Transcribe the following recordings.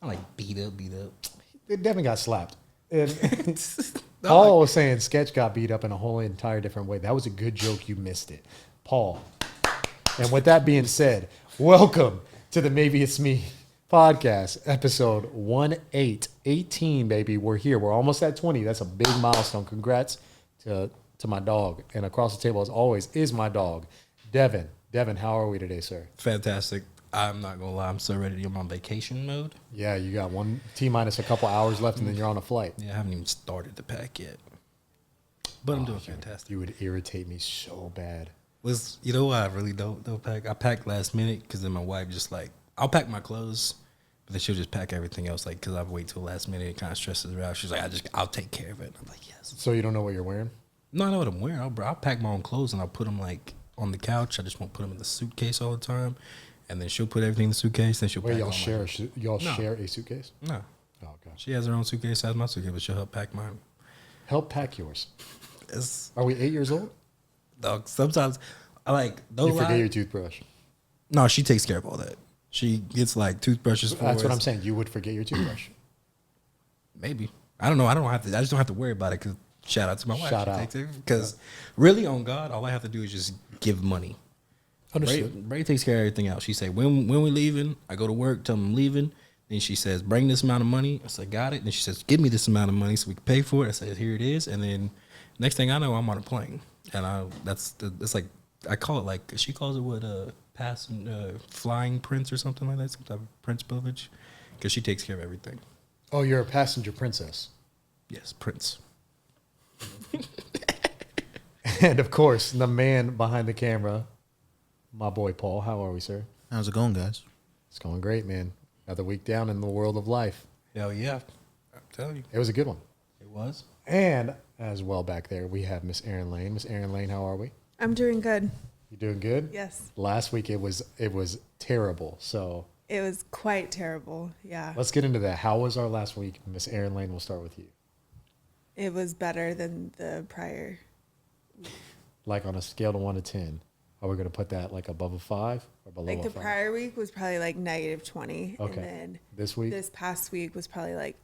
like beat up. Devin got slapped. And No, Paul was saying Sketch got beat up in a whole entire different way. That was a good joke. You missed it, Paul. And with that being said, welcome to the Maybe It's Me podcast, episode 18, baby. We're here. We're almost at 20. That's a big milestone. Congrats to my dog. And across the table, as always, is my dog, Devin. Devin, how are we today, sir? Fantastic. I'm not gonna lie. I'm so ready to get on vacation mode. Yeah, you got one T-minus a couple hours left, and then you're on a flight. Yeah, I haven't even started to pack yet, but I'm doing fantastic. You would irritate me so bad. You know why I really don't pack? I pack last minute because then my wife just like, I'll pack my clothes, but then she'll just pack everything else. Like, because I wait till last minute, it kind of stresses her out. She's like, I'll take care of it. I'm like, yes. So you don't know what you're wearing? No, I know what I'm wearing. I'll pack my own clothes and I'll put them like on the couch. I just won't put them in the suitcase all the time. And then she'll put everything in the suitcase. Then she'll pack. Y'all share? Share a suitcase? No. Oh, okay. She has her own suitcase. I have my suitcase, but she'll help pack mine. Help pack yours. Are we 8 years old? Dog. Sometimes I like. You forget your toothbrush. No, she takes care of all that. She gets like toothbrushes for That's us. what I'm saying. You would forget your toothbrush. Maybe. I don't know. I just don't have to worry about it. Because shout out to my wife. Shout out. Because really, on God, all I have to do is just give money. Bray takes care of everything else. She say, when we leaving, I go to work, tell them I'm leaving. Then she says, bring this amount of money. I said, got it. Then she says, give me this amount of money so we can pay for it. I said, here it is. And then next thing I know, I'm on a plane. And it's like, I call it like, she calls it what, flying prince or something like that, some type of prince privilege. Because she takes care of everything. Oh, you're a passenger princess. Yes, prince. And of course, the man behind the camera, my boy Paul. How are we, sir? How's it going, guys? It's going great, man. Another week down in the world of life. Hell yeah. I'm telling you. It was a good one. It was. And as well back there, we have Miss Erin Lane. Miss Erin Lane, how are we? I'm doing good. You doing good? Yes. Last week it was terrible. So it was quite terrible. Yeah. Let's get into that. How was our last week? Miss Erin Lane, we'll start with you. It was better than the prior. Like on a scale of 1 to 10, are we going to put that like above a 5 or below like a 5? Like the prior week was probably like -20. Okay. And then this past week was probably like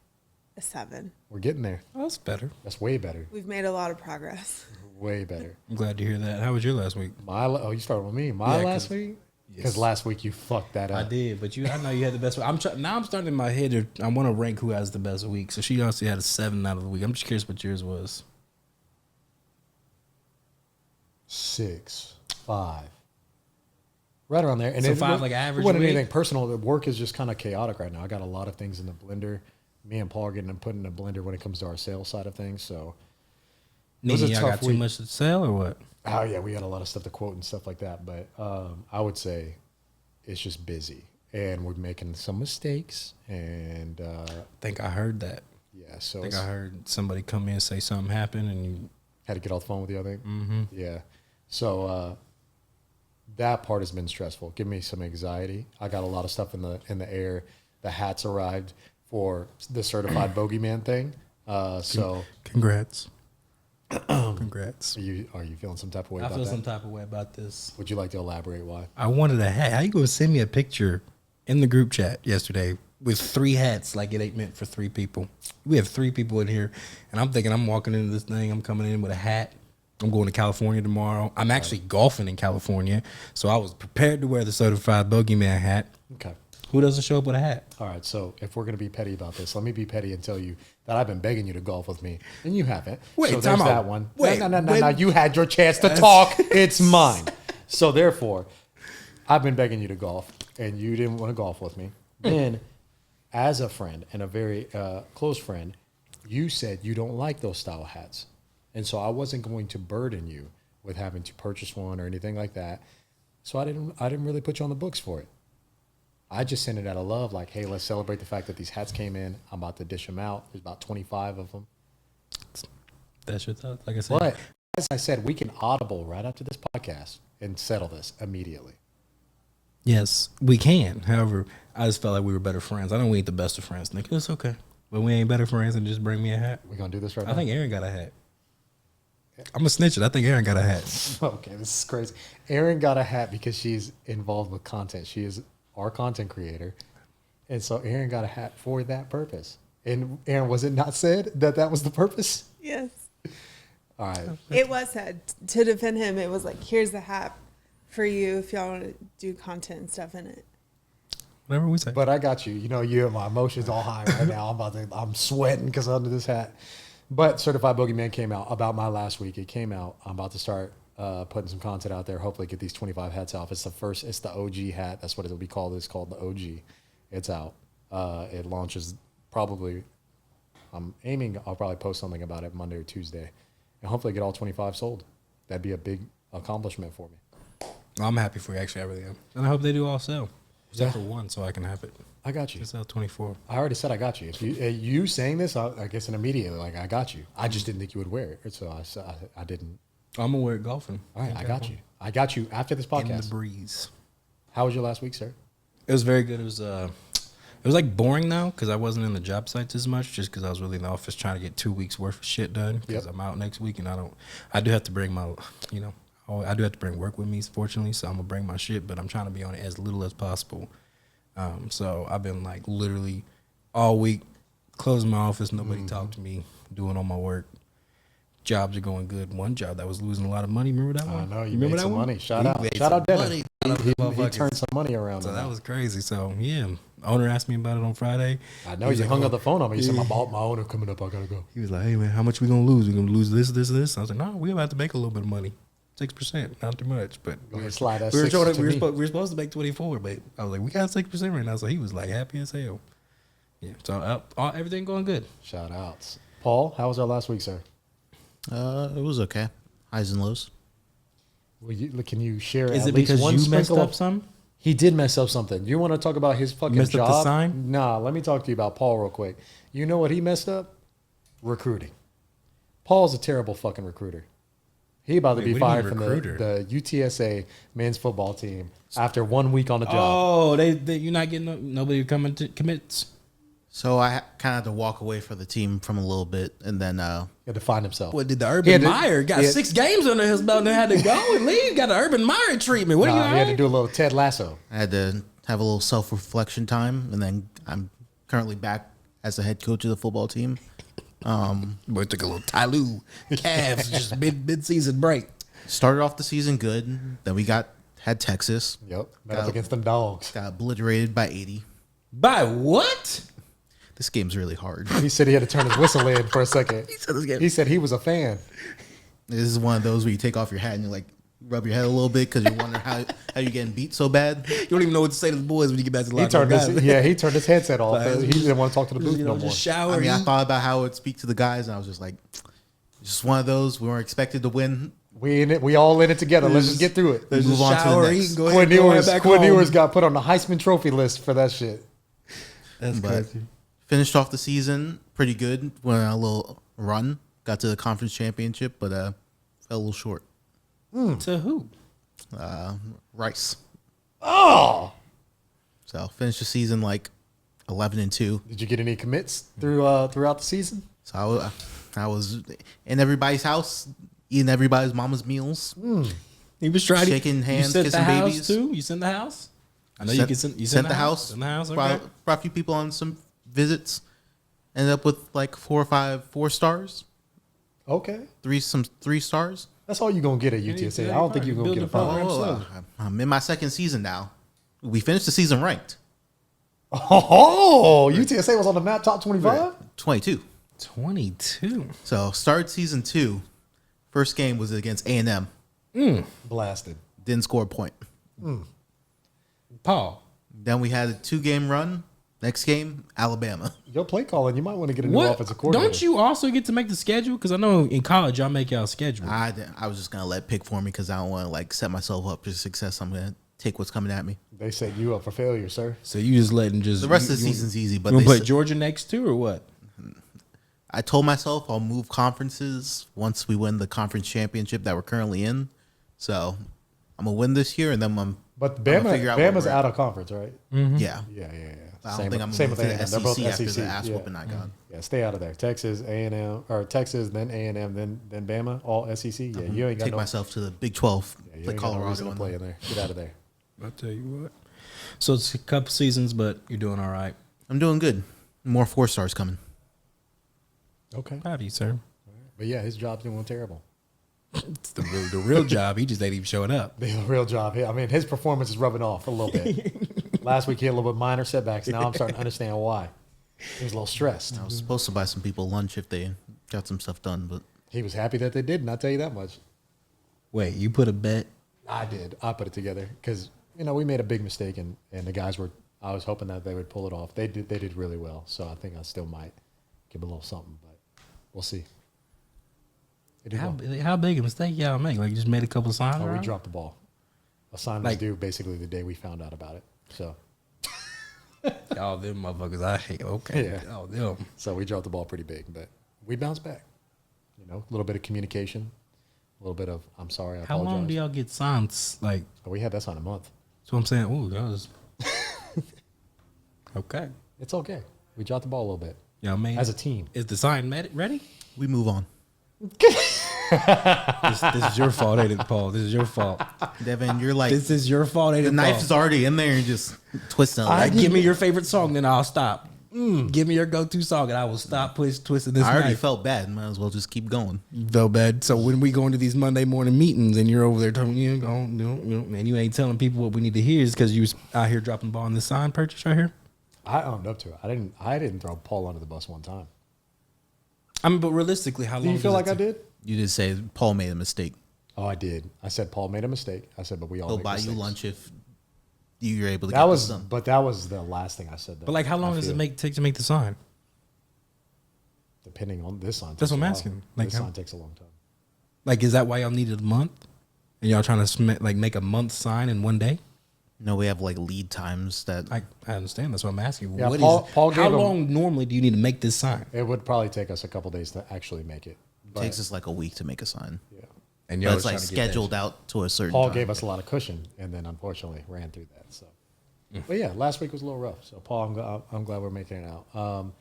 a 7. We're getting there. Oh, that's better. That's way better. We've made a lot of progress. Way better. I'm glad to hear that. How was your last week? You started with me. Last week? Because last week you fucked that up. I did, but I know you had the best week. Now I'm starting in my head. I want to rank who has the best week. So she honestly had a 7 out of the week. I'm just curious what yours was. 6, 5. Right around there. And so 5 like average. It wasn't anything personal. The work is just kind of chaotic right now. I got a lot of things in the blender. Me and Paul are getting them put in the blender when it comes to our sales side of things. So it was a tough got week. Too much to sell or what? Oh yeah, we got a lot of stuff to quote and stuff like that. But I would say it's just busy, and we're making some mistakes. And I think I heard that. Yeah, so I think I heard somebody come in and say something happened, and you had to get off the phone with you. I think. Mm-hmm. Yeah. So that part has been stressful. Give me some anxiety. I got a lot of stuff in the air. The hats arrived for the certified bogeyman thing. So congrats. Congrats. Are you feeling some type of way about that? I feel some type of way about this. Would you like to elaborate why? I wanted a hat. How you gonna send me a picture in the group chat yesterday with 3 hats like it ain't meant for 3 people? We have 3 people in here, and I'm thinking I'm walking into this thing. I'm coming in with a hat. I'm going to California tomorrow. I'm actually golfing in California, so I was prepared to wear the certified bogeyman hat. Okay. Who doesn't show up with a hat? All right, so if we're going to be petty about this, let me be petty and tell you that I've been begging you to golf with me, and you haven't. Wait, so there's that one. Wait, no. You had your chance to talk. It's mine. So therefore, I've been begging you to golf, and you didn't want to golf with me. Then, as a friend and a very close friend, you said you don't like those style hats. And so I wasn't going to burden you with having to purchase one or anything like that. So I didn't really put you on the books for it. I just sent it out of love, like, hey, let's celebrate the fact that these hats came in. I'm about to dish them out. There's about 25 of them. That's your thought, like I said. But as I said, we can audible right after this podcast and settle this immediately. Yes, we can. However, I just felt like we were better friends. I know we ain't the best of friends, Nick. It's okay. But we ain't better friends than just bring me a hat. We're going to do this right now? I think Aaron got a hat. I'm going to snitch it. I think Aaron got a hat. Okay, this is crazy. Erin got a hat because she's involved with content. She is our content creator. And so Aaron got a hat for that purpose. And Aaron, was it not said that that was the purpose? Yes. All right. It was said to defend him. It was like, here's the hat for you if y'all want to do content and stuff in it. Whatever we say. But I got you. You know, my emotions all high right now. I'm sweating because under this hat. But Certified Boogeyman came out about my last week. It came out. I'm about to start putting some content out there. Hopefully get these 25 hats off. It's the OG hat. That's what it'll be called. It's called the OG. It's out. It launches probably, I'm aiming, I'll probably post something about it Monday or Tuesday. And hopefully get all 25 sold. That'd be a big accomplishment for me. I'm happy for you, actually. I really am. And I hope they do all sell. Just for one so I can have it. I got you. Just sell 24. I already said I got you. If you saying this, I guess an immediately, like, I got you. I just didn't think you would wear it. So I didn't. I'm going to wear it golfing. All right, I got you. I got you after this podcast. In the breeze. How was your last week, sir? It was very good. It was like boring now because I wasn't in the job sites as much just because I was really in the office trying to get 2 weeks worth of shit done because I'm out next week and I do have to bring my, I do have to bring work with me, fortunately, so I'm going to bring my shit, but I'm trying to be on it as little as possible. So I've been like literally all week closing my office, nobody talked to me, doing all my work. Jobs are going good. One job that was losing a lot of money. Remember that one? I know. You remember made that some one? money. Shout out Dennis. He turned some money around. So that was crazy. So, yeah. Owner asked me about it on Friday. I know. You hung up the phone on me. You said, my owner coming up. I got to go. He was like, hey, man, how much we going to lose? We going to lose this? I was like, no, we about to make a little bit of money. 6%, not too much. But we were supposed to make 24, but I was like, we got 6% right now. So he was like happy as hell. Yeah. So everything going good. Shout outs. Paul, how was our last week, sir? It was okay. Highs and lows. Well, can you share Is at it least because one you messed sprinkle up something? He did mess up something. You want to talk about his fucking Messed job? up the sign? Nah, let me talk to you about Paul real quick. You know what he messed up? Recruiting. Paul's a terrible fucking recruiter. He about to be fired from the UTSA men's football team after 1 week on the job. Oh, you're not getting nobody coming to commits. So I kind of had to walk away from the team from a little bit, and then He had to find himself. What did the Urban Meyer got 6 games under his belt and had to go and leave? Got the Urban Meyer treatment. What are you? He had to do a little Ted Lasso. I had to have a little self-reflection time, and then I'm currently back as the head coach of the football team. We took a little Tyloo calves, just mid-season break. Started off the season good, then we had Texas. Yep, up against them dogs. Got obliterated by 80. By what? This game's really hard. He said he had to turn his whistle in for a second. He said he was a fan. This is one of those where you take off your hat and you like rub your head a little bit because you wonder how you're getting beat so bad. You don't even know what to say to the boys when you get back to the locker room. He turned his headset off. He didn't want to talk to the booth no more. Just shower. I mean, I thought about how it would speak to the guys, and I was just like, just one of those. We weren't expected to win. We in it. We all in it together. Let's just get through it. Let's move on to the next. Quinn Ewers got put on the Heisman Trophy list for that shit. That's crazy. Finished off the season pretty good. Went on a little run. Got to the conference championship, but fell a little short. To who? Rice. Oh. So finished the season like 11-2. Did you get any commits throughout the season? So I was in everybody's house, eating everybody's mama's meals. He was trying shaking hands, you kissing the house babies. Too? You sent the house? I know you can send. You sent the house. Sent the house. Okay. Brought a few people on some visits. Ended up with like 4 or 5 4-stars. Okay. 3 stars. That's all you're going to get at UTSA. I don't think you're going to get a 5. I'm in my second season now. We finished the season ranked. Oh, UTSA was on the map top 25? 22. 22. So started season 2. First game was against A&M. Blasted. Didn't score a point. Paul. Then we had a 2-game run. Next game, Alabama. Your play calling, you might want to get a new offensive coordinator. Don't you also get to make the schedule? Because I know in college y'all make y'all schedule. I was just gonna let pick for me because I don't want to like set myself up for success. I'm gonna take what's coming at me. They set you up for failure, sir. So you just letting The rest of the season's easy, but you they put Georgia next too, or what? I told myself I'll move conferences once we win the conference championship that we're currently in. So I'm gonna win this year, and then But Bama's out of conference, right? Mm-hmm. Yeah. I don't think I'm moving to the SEC after the ass whooping I got. Yeah, stay out of there. Texas, A&M, or Texas, then A&M, then Bama, all SEC. Yeah, you ain't got Take myself to the Big 12. Yeah, Play Colorado to play in there. Get out of there. I'll tell you what. So it's a couple seasons, but you're doing all right. I'm doing good. More 4 stars coming. Okay. Proud of you, sir. But yeah, his job's doing terrible. It's the real job. He just ain't even showing up. The real job. I mean, his performance is rubbing off a little bit. Last week he had a little bit minor setbacks. Now I'm starting to understand why. He was a little stressed. I was supposed to buy some people lunch if they got some stuff done, but He was happy that they didn't. I'll tell you that much. Wait, you put a bet? I did. I put it together because we made a big mistake, and the guys were. I was hoping that they would pull it off. They did. They did really well. So I think I still might give a little something, but we'll see. They did well. How big a mistake y'all make? Like you just made a couple signs? Oh, we around? dropped the ball. A sign was due basically the day we found out about it. So Y'all them motherfuckers I hate. Okay. Yeah. Oh, them. so we dropped the ball pretty big, but we bounced back. A little bit of communication, a little bit of I'm sorry. I How apologize. long do y'all get signs? Like, Oh, we had that sign a month. that's what I'm saying. Ooh, that was okay. It's okay. We dropped the ball a little bit Y'all made as a team. Is the sign ready? we move on. This is your fault, ain't it, Paul? This is your fault. Devin, you're like This is your fault, ain't the it, knife Paul? is already in there and just twisting. it. Like, give me your favorite song, then I'll stop. Give me your go-to song, and I will stop twisting this I already knife. felt bad. Might as well just keep going. You felt bad. So when we go into these Monday morning meetings, and you're over there telling and you ain't telling people what we need to hear, is because you was out here dropping the ball on this sign purchase right here. I owned up to it. I didn't throw Paul under the bus one time. I mean, but realistically, how long? Do you feel does like it I take? did? You did say Paul made a mistake. Oh, I did. I said Paul made a mistake. I said, but we all He'll make buy you mistakes. lunch if you're able to That get was, this done. but that was the last thing I said. Though, But like, how long I does it feel. take to make the sign? Depending on this sign. That's takes what I'm a while. asking. Like, This how- sign takes a long time. Like, is that why y'all needed a month? And y'all trying to make a month sign in one day? No, we have like lead times that I understand. That's what I'm asking. Yeah, What Paul how gave him- long normally do you need to make this sign? It would probably take us a couple days to actually make it. But, takes us like a week to make a sign. yeah. And But it's like scheduled out to a certain Paul time. gave us a lot of cushion, and then unfortunately ran through that. So, but yeah, last week was a little rough. So Paul, I'm glad we're making it out.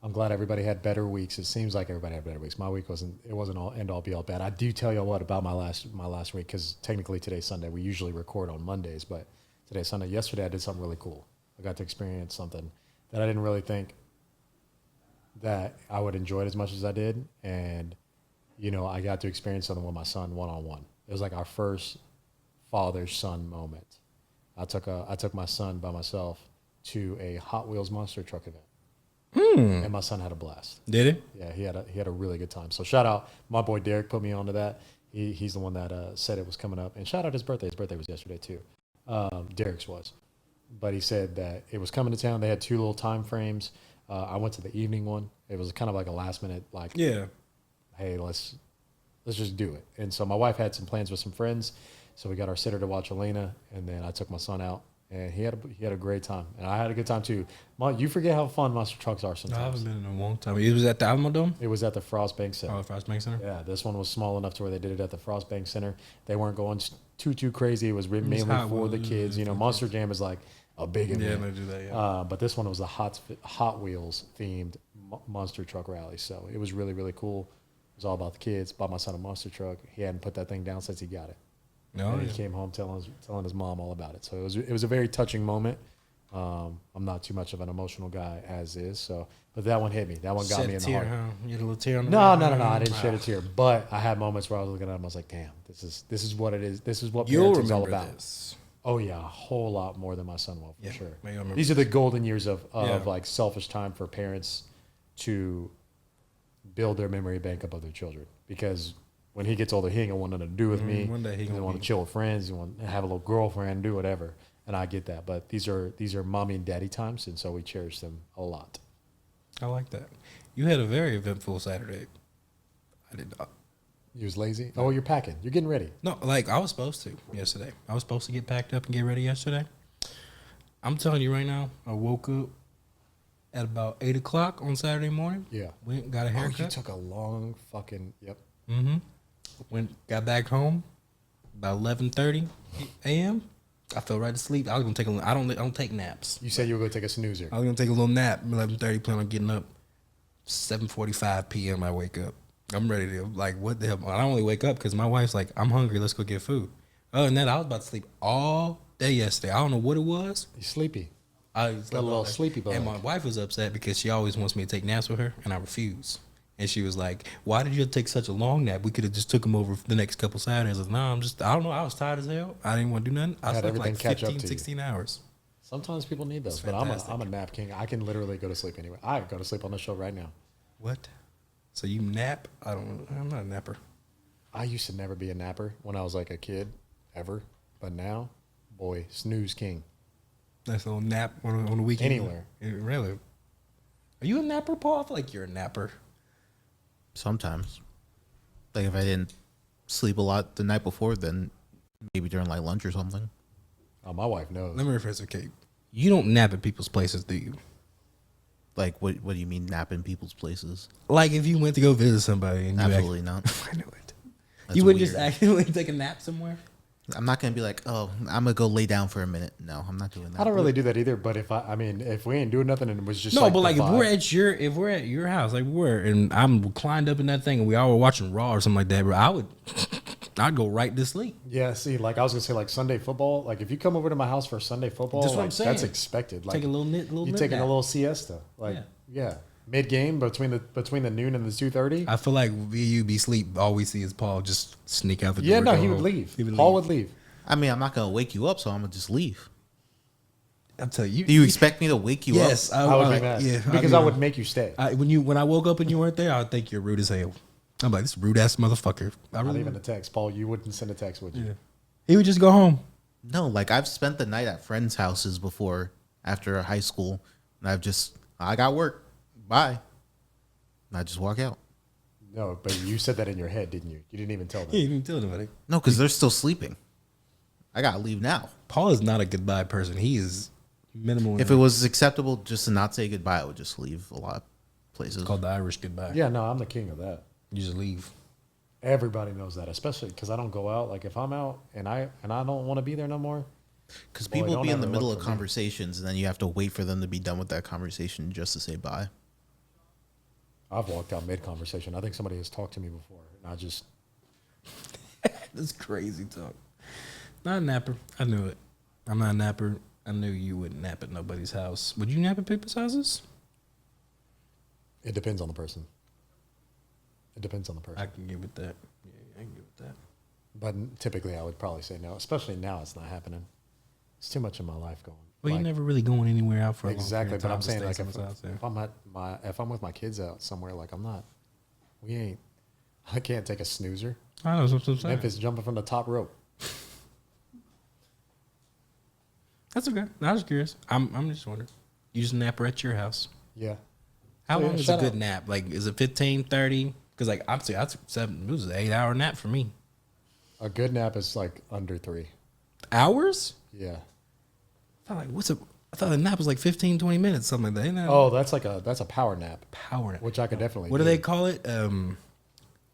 I'm glad everybody had better weeks. It seems like everybody had better weeks. My week wasn't all end all be all bad. I do tell you what about my last week, because technically today's Sunday. We usually record on Mondays, but today's Sunday. Yesterday I did something really cool. I got to experience something that I didn't really think that I would enjoy it as much as I did, and I got to experience something with my son one-on-one. It was like our first father-son moment. I took my son by myself to a Hot Wheels monster truck event, and my son had a blast. Did it? Yeah, he had a really good time. So shout out, my boy Derek put me onto that. He's the one that said it was coming up, and shout out his birthday. His birthday was yesterday too. Derek's was, but he said that it was coming to town. They had 2 little time frames. I went to the evening one. It was kind of like a last minute, like, Yeah. hey, let's just do it. And so my wife had some plans with some friends, so we got our sitter to watch Elena, and then I took my son out, and he had a great time, and I had a good time too. You forget how fun monster trucks are I sometimes. haven't been in a long time. It was at the Alamo Dome? It was at the Frost Bank Center. Oh, Frost Bank Center? Yeah, this one was small enough to where they did it at the Frost Bank Center. They weren't going too crazy. It was mainly Hot for the Wheels, kids. Monster Jam is like a big event. they do that, yeah. But this one was a Hot Wheels themed monster truck rally. So it was really, really cool. It was all about the kids. Bought my son a monster truck. He hadn't put that thing down since he got it. No, And he came home telling his mom all about it. So it was a very touching moment. I'm not too much of an emotional guy as is. But that one hit me. That one got me in the heart. Huh? You had a little tear on the No. I didn't shed a tear. But I had moments where I was looking at him. I was like, damn, this is what it is. This is what You'll parenting's all remember about. this. Oh yeah, a whole lot more than my son will, for Yeah, sure. you'll remember These are the golden years of Yeah. like selfish time for parents to build their memory bank up of their children. Because when he gets older, he ain't gonna want nothing to do with me. one day he gonna want be- to chill with friends. He want to have a little girlfriend, do whatever. And I get that. But these are mommy and daddy times, and so we cherish them a lot. I like that. You had a very eventful Saturday. I did not. You was lazy. Oh, you're packing. You're getting ready. No, like I was supposed to yesterday. I was supposed to get packed up and get ready yesterday. I'm telling you right now, I woke up at about 8 o'clock on Saturday morning. Yeah. Went, got a Oh, you haircut. took a long fucking yep. Got back home about 11:30 a.m. I fell right asleep. I was gonna take I don't take naps. You said you were going to take a snoozer. I was gonna take a little nap. 11:30. Plan on getting up. 7:45 p.m. I wake up. I'm ready to what the hell? I only wake up because my wife's like, I'm hungry. Let's go get food. Other than that, I was about to sleep all day yesterday. I don't know what it was. He's sleepy. I was Got a little sleepy bug. And my wife was upset because she always wants me to take naps with her, and I refuse. And she was like, "Why did you take such a long nap? We could have just took him over the next couple Saturdays." I was like, "No, I don't know. I was tired as hell. I didn't want to do nothing. I Had slept everything like catch up 15, to you. 16 hours." Sometimes people need those, It's but fantastic. I'm a nap king. I can literally go to sleep anyway. I go to sleep on the show right now. What? So you nap? I'm not a napper. I used to never be a napper when I was like a kid, ever. But now, boy, snooze king. Nice little nap on the weekend. Anywhere. Really? Are you a napper, Paul? I feel like you're a napper. Sometimes, like if I didn't sleep a lot the night before, then maybe during like lunch or something. Oh, my wife knows. Let me rephrase, okay? You don't nap at people's places, do you? Like what do you mean nap in people's places? Like if you went to go visit somebody and you Absolutely not. I knew it. That's You wouldn't just weird. accidentally take a nap somewhere? I'm not gonna be like, oh, I'm gonna go lay down for a minute. No, I'm not doing that. I don't really do that either. But if we ain't doing nothing and it was just No, like but the like vibe- if we're at your house, like and I'm climbed up in that thing and we all were watching Raw or something like that, bro, I'd go right to sleep. Yeah, see, like I was gonna say, like Sunday football. Like if you come over to my house for Sunday football, That's what like, I'm saying. that's expected. Like Take a little you nip taking a nap. little siesta. Like yeah, mid game between the noon and the 2:30. I feel like VU be sleep. All we see is Paul just sneak out the door. Yeah, no, go he would home. leave. He would Paul leave. would leave. I mean, I'm not gonna wake you up, so I'm gonna just leave. I'm telling you. Do you expect me to wake you Yes, up? I would be mad Yeah, because I would make you stay. When I woke up and you weren't there, I would think you're rude as hell. I'm like, this rude ass motherfucker. I Not really even a would. text, Paul. You wouldn't send a text, would you? Yeah. He would just go home. No, like I've spent the night at friends' houses before after high school, and I got work. Bye. And I just walk out. No, but you said that in your head, didn't you? You didn't even tell them. He didn't even tell anybody. No, because they're still sleeping. I gotta leave now. Paul is not a goodbye person. He is minimal. If it was acceptable just to not say goodbye, I would just leave a lot of places. called the Irish goodbye. Yeah, no, I'm the king of that. You just leave. Everybody knows that, especially because I don't go out. Like if I'm out and I don't want to be there no more. Because Boy, people don't be in the ever middle look of for me. conversations, and then you have to wait for them to be done with that conversation just to say bye. I've walked out mid conversation. I think somebody has talked to me before, and I just That's crazy talk. Not a napper. I knew it. I'm not a napper. I knew you wouldn't nap at nobody's house. Would you nap at people's houses? it depends on the person. It depends on the person. I can get with that. Yeah, I can get with that. But typically, I would probably say no. Especially now, it's not happening. It's too much in my life going. Well, Like, you're never really going anywhere out for a long exactly. period of But time I'm to saying stay like someone's house, yeah. if I'm with my kids out somewhere, like I'm not. We ain't. I can't take a snoozer. I know what I'm saying. Memphis jumping from the top rope. That's okay. I was curious. I'm just wondering. You just napper at your house. Yeah. How So, yeah, long is a shout good out. nap? Like, is it 15, 30? Because, like, I took 7. It was an 8-hour nap for me. A good nap is like under 3. Hours? Yeah. I thought a nap was like 15, 20 minutes, something like that. Ain't that Oh, that's a power nap, power nap? which I could definitely. What do they call it?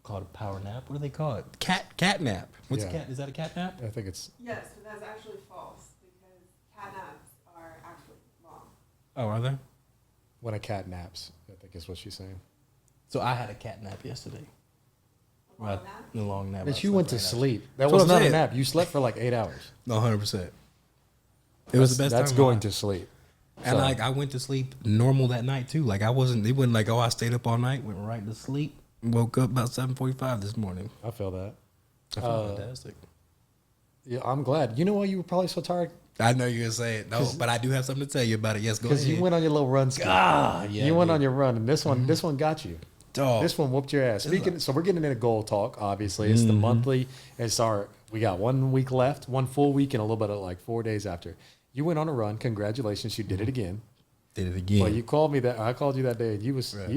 Called a power nap. What do they call it? Cat nap. What's Yeah. a cat? Is that a cat nap? I think it's. Yes, but that's actually false because cat naps are actually long. Oh, are they? When a cat naps, I think is what she's saying. So I had a cat nap yesterday. A long Right, nap? the long nap. I But you slept went to right after. sleep. That That's was what I'm not a saying. nap. You slept for like 8 hours. No, 100%. It was the best That's time. going to sleep. And So, like I went to sleep normal that night too. Like it wasn't like, oh, I stayed up all night, went right to sleep, woke up about 7:45 this morning. I feel that. I felt fantastic. Yeah, I'm glad. You know why you were probably so tired? I know you're gonna say it. No, but I do have something to tell you about it. Yes, go Because ahead. you went on your little run. Ski. yeah, you went on your run, and this one got you. dog. This one whooped your ass. Speaking, so we're getting into goal talk. Obviously, it's the monthly. It's our. We got 1 week left, 1 full week, and a little bit of like 4 days after. You went on a run. Congratulations, you did it again. Did it again. Well, you called me that. I called you that day, and you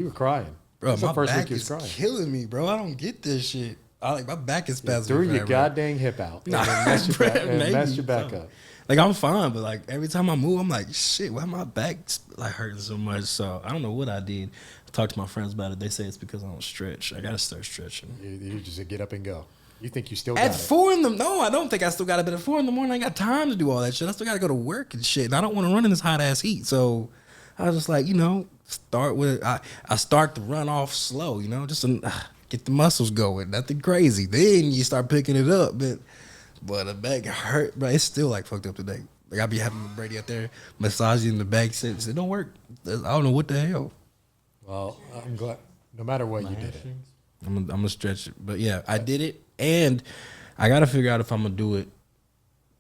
were crying. Bro, That's my the first back week you was is crying. killing me, bro. I don't get this shit. My back is You spasming. threw your forever. goddamn hip out. And Nah, then messed your bro, back, and maybe messed your back something. up. Like I'm fine, but like every time I move, I'm like, shit, why my back like hurting so much? So I don't know what I did. I talked to my friends about it. They say it's because I don't stretch. I gotta start stretching. You just get up and go. You think you still got At it. 4 in the no, I don't think I still got it. But at 4 in the morning, I ain't got time to do all that shit. I still gotta go to work and shit. And I don't want to run in this hot ass heat. So I was just like, start with I start the run off slow, just to, get the muscles going. Nothing crazy. Then you start picking it up. But But the back hurt, but it's still like fucked up today. Like I be having Brady out there massaging the back since it don't work. I don't know what the hell. Well, I'm glad. No matter what, you did it. I'm gonna stretch it, but yeah, I did it, and I gotta figure out if I'm gonna do it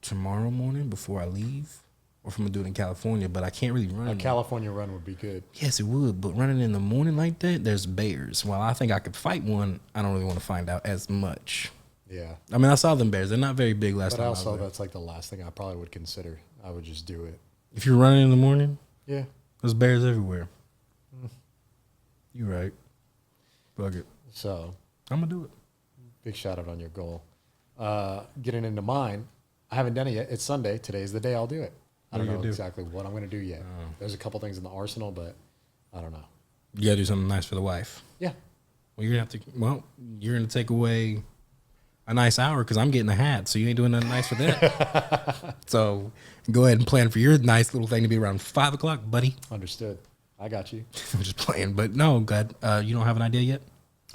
tomorrow morning before I leave, or if I'm gonna do it in California. But I can't really run. A California run would be good. Yes, it would, but running in the morning like that, there's bears. While I think I could fight one, I don't really want to find out as much. Yeah. I mean, I saw them bears. They're not very big last But time I was also, there. that's like the last thing I probably would consider. I would just do it. If you're running in the morning, Yeah. there's bears everywhere. You're right. Fuck it. So, I'm gonna do it. big shout out on your goal. Getting into mine, I haven't done it yet. It's Sunday. Today's the day I'll do it. I What are don't you know gonna do? exactly what I'm going to do yet. There's a couple things in the arsenal, but I don't know. You gotta do something nice for the wife. Yeah. Well, you're gonna have to. Well, you're gonna take away a nice hour because I'm getting a hat, so you ain't doing nothing nice for that. So go ahead and plan for your nice little thing to be around 5 o'clock, buddy. Understood. I got you. I'm just playing, but no, God, you don't have an idea yet.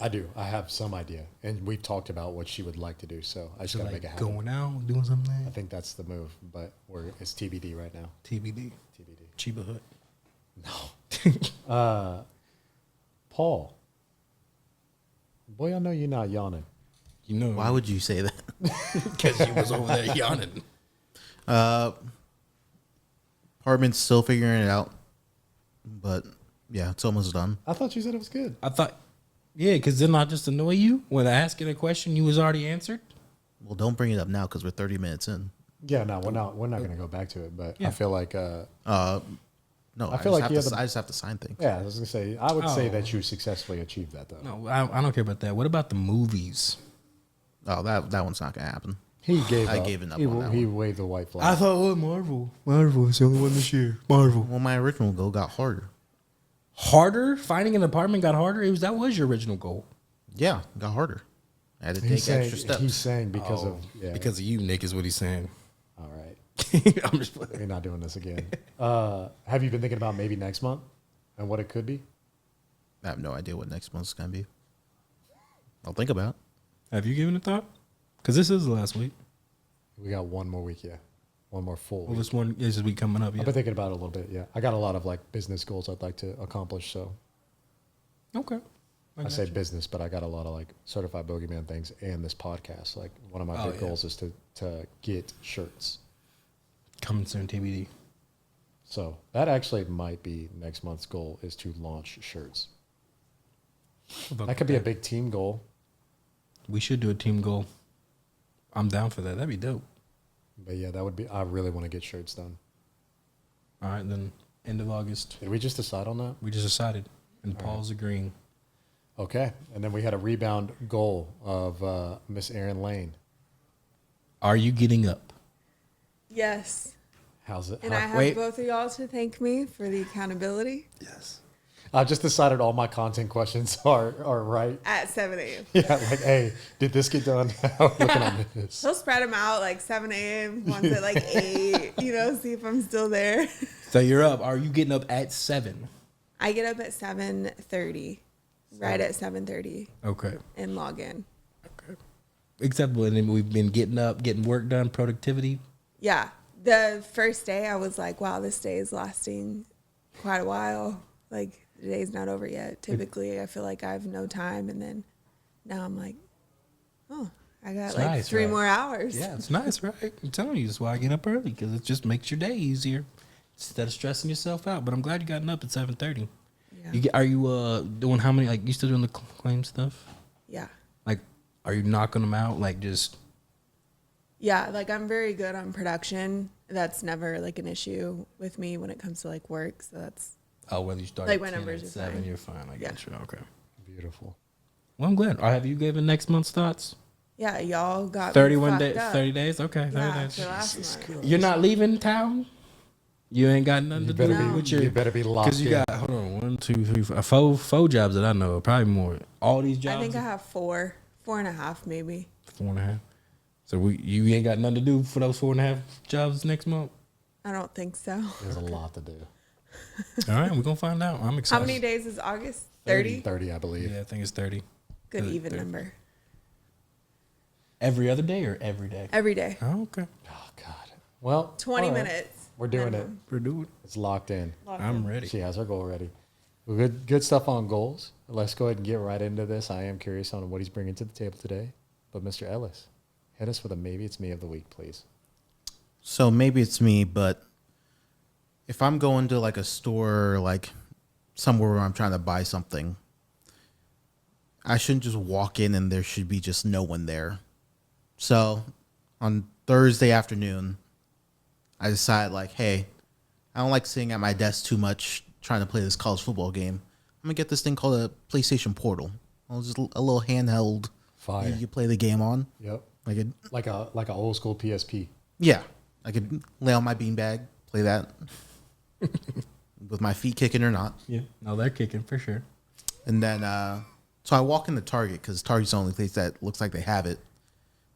I do. I have some idea. And we've talked about what she would like to do, so I just got to make it happen. Going out, doing something. I think that's the move, but it's TBD right now. TBD. TBD. Chiba Hut. No. Paul. Boy, I know you're not yawning. You know, Why would you say that? Because you was over there yawning. Apartment's still figuring it out, but yeah, it's almost done. I thought you said it was good. I thought, yeah, because didn't I just annoy you when I asked you a question you was already answered? Well, don't bring it up now because we're 30 minutes in. Yeah, no, we're not going to go back to it, but I feel like No, I feel like I you had the- just have to sign things. yeah, I was going to say I would say Oh. that you successfully achieved that though. No, I don't care about that. What about the movies? Oh, that one's not gonna happen. He gave I up. gave it up He, on that he one. waved the white flag. thought, oh, Marvel. Marvel is the only one this year. Marvel. Well, my original goal got harder. Harder? Finding an apartment got harder? That was your original goal. Yeah, it got harder. I had to He's take saying, extra steps. he's saying because of Because of you, Nick, is what he's saying. all right. I'm just playing. We're not doing this again. Have you been thinking about maybe next month and what it could be? I have no idea what next month's gonna be. I'll think about it. Have you given it thought? Because this is the last week. We got one more week, yeah. One more full Well, week. this one is this week coming up. Yeah. I've been thinking about it a little bit, yeah. I got a lot of like business goals I'd like to accomplish, so Okay. I say business, but I got a lot of like certified bogeyman things and this podcast. Like one of my big goals is to get shirts. Coming soon, TBD. So that actually might be next month's goal is to launch shirts. That could be a big team goal. We should do a team goal. I'm down for that. That'd be dope. But yeah, that would be I really want to get shirts done. All right, then end of August. Did we just decide on that? We just decided, and Paul's agreeing. Okay. And then we had a rebound goal of Miss Erin Lane. Are you getting up? Yes. How's it? And I have both of y'all to thank me for the accountability Yes. I've just decided all my content questions are right. at 7 a.m. Yeah, like, hey, did this get done? Looking on this. He'll spread them out like 7 a.m., one's at like 8, see if I'm still there. So you're up. Are you getting up at 7? I get up at 7:30, right at 7:30, Okay. and log in. Okay. Acceptable. And then we've been getting up, getting work done, productivity. Yeah. The first day I was like, wow, this day is lasting quite a while. Like, the day's not over yet. Typically, I feel like I have no time. And then now I'm like, oh, I got It's like nice, 3 right? more hours. Yeah, it's nice, right? I'm telling you, that's why I get up early, because it just makes your day easier instead of stressing yourself out. But I'm glad you gotten up at 7:30. Yeah. Are you doing how many, like, you still doing the claim stuff? Yeah. Like, are you knocking them out, like, just... Yeah, like I'm very good on production. That's never like an issue with me when it comes to like work. So that's Oh, whether you start Like, at my 10 numbers or are 7, fine. you're fine. I Yeah. get you. Okay. Beautiful. Well, I'm glad. Have you given next month's thoughts? yeah, y'all got 31 me days. fucked up. 30 days. Okay. 30 Yeah, days. for last month. You're not leaving town. You ain't got nothing to do be- with your. you better be locked Because you in. got hold on 1, 2, 3, 4, four jobs that I know of, probably more. All these jobs. I think I have 4.5 maybe. 4.5. So you ain't got nothing to do for those 4.5 jobs next month. I don't think so. There's a lot to do. All right, we're gonna find out. I'm How excited. many days is August? 30? 30, I believe. Yeah, I think it's 30. Good Good, even 30. number. Every other day or every day? every day. Oh, okay. Oh God. Well, 20 all right. minutes. We're doing minimum. We're doing. It's locked in. I'm ready. She has her goal ready. Well, good stuff on goals. Let's go ahead and get right into this. I am curious on what he's bringing to the table today. But Mr. Ellis, hit us with a maybe it's me of the week, please. So maybe it's me, but if I'm going to like a store, like somewhere where I'm trying to buy something, I shouldn't just walk in and there should be just no one there. So on Thursday afternoon, I decided like, hey, I don't like sitting at my desk too much trying to play this college football game. I'm gonna get this thing called a PlayStation Portal. It's just a little handheld. Fire. You play the game on. Yep. Like a Like a old school PSP. yeah. I could lay on my beanbag, play that with my feet kicking or not. Yeah. No, they're kicking for sure. And then, so I walk into Target because Target's the only place that looks like they have it.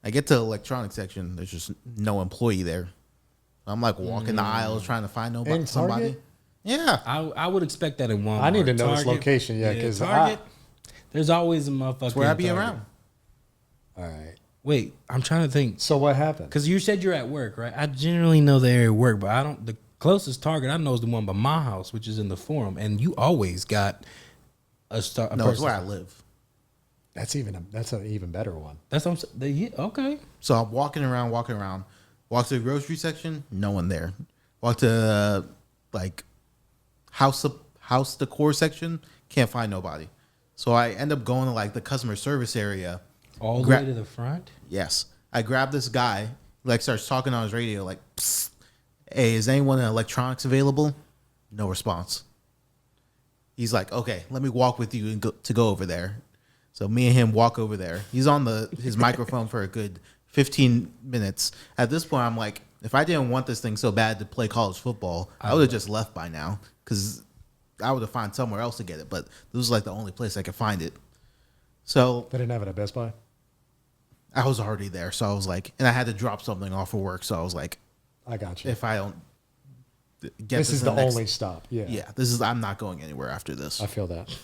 I get to the electronics section. There's just no employee there. I'm like walking the aisles trying to find nobody. In Somebody. Target? Yeah. I would expect that in Walmart. I need to know its Target, location, yeah, 'cause Target. There's always a motherfucker. That's where I be Target. around. All right. Wait, I'm trying to think. So what happened? Because you said you're at work, right? I generally know they're at work, but I don't. The closest Target I know is the one by my house, which is in the Forum, and you always got a star. No, it's where I live. That's an even better one. That's what I'm saying. Yeah, okay. So I'm walking around. Walk to the grocery section, no one there. Walk to like house decor section, can't find nobody. So I end up going to like the customer service area. All the way to the front. Yes. I grab this guy, like starts talking on his radio, like, psst, hey, is anyone in electronics available? No response. He's like, okay, let me walk with you and go over there. So me and him walk over there. He's on his microphone for a good 15 minutes. At this point, I'm like, if I didn't want this thing so bad to play college football, I would have just left by now because I would have found somewhere else to get it. But this was like the only place I could find it. So They didn't have it at Best Buy? I was already there. So I was like, and I had to drop something off for work. So I was like, I got you. if I don't get This is the next- only stop. Yeah. Yeah, I'm not going anywhere after this. I feel that.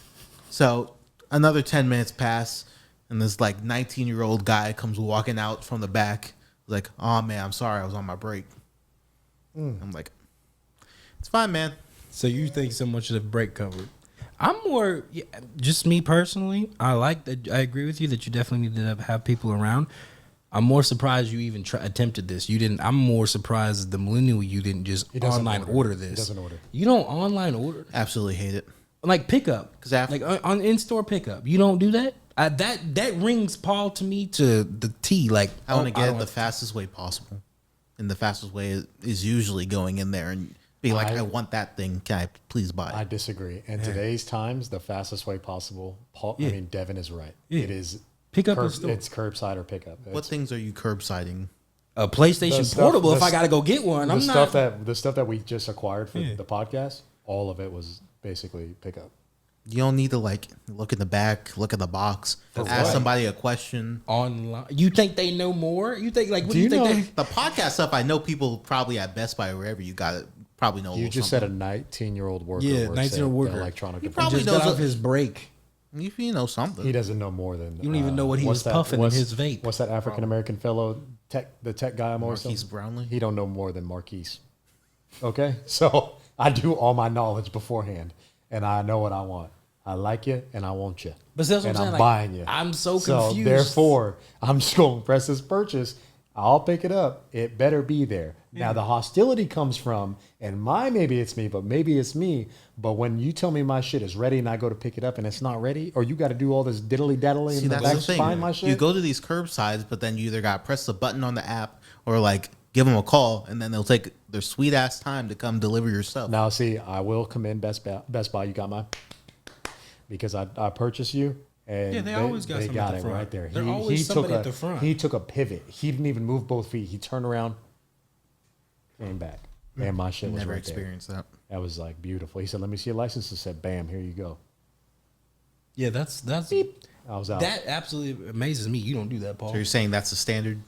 So another 10 minutes pass, and this like 19-year-old guy comes walking out from the back. Like, oh man, I'm sorry, I was on my break. I'm like, it's fine, man. So you think so much of the break covered? I'm more, just me personally. I like that. I agree with you that you definitely need to have people around. I'm more surprised you even attempted this. You didn't. I'm more surprised as the millennial you didn't just doesn't online order this. He doesn't order. You don't online order Absolutely hate it. like pickup, 'Cause after- like on in-store pickup. You don't do that. That rings Paul to me to the T. Like I want to get it don't- the fastest way possible, and the fastest way is usually going in there and being like, I want that thing. Can I please buy I it? disagree. In today's times, the fastest way possible, Devin is right. Yeah. It is Pick up in store. It's curbside or pickup. What things are you curbsiding? a PlayStation the stuff- Portable. If the I gotta go get one, I'm not. The stuff that we just acquired for the podcast, all of it was basically pickup. You don't need to like look in the back, look at the box, ask right. somebody a question. Online. You think they know more? You think like what do Do you you think? know- The podcast stuff, I know people probably at Best Buy or wherever you got it probably know. A You little just something. said a 19-year-old worker. Yeah, works 19-year-old at worker. the electronic He They probably just got knows off a- his break. You know something. He doesn't know more than. You don't even know what he what's was puffing in what's- his vape. What's that African American fellow? The tech guy I'm always Marquise telling- Brownlee? He don't know more than Marquise. Okay, so I do all my knowledge beforehand, and I know what I want. I like you, and I want you. But that's what and I'm saying. I'm like, buying you. I'm so So confused. therefore, I'm just going to press this purchase. I'll pick it up. It better be there. Now the hostility comes from, and maybe it's me, but maybe it's me. But when you tell me my shit is ready and I go to pick it up and it's not ready, or you got to do all this diddly daddly See, in the that's back the to thing. find my shit. You go to these curbsides, but then you either got to press the button on the app or like give them a call, and then they'll take their sweet ass time to come deliver your stuff. Now, see, I will commend Best Buy. You got my, because I purchased you. And Yeah, they always got something at the it front. right there. They're always somebody at the front. He took a pivot. He didn't even move both feet. He turned around, came back, and my shit was Never right experienced that. there. That was like beautiful. He said, "Let me see your license." I said, "Bam, here you go." Yeah, that's I was out. that absolutely amazes me. You don't do that, Paul. So you're saying that's the standard?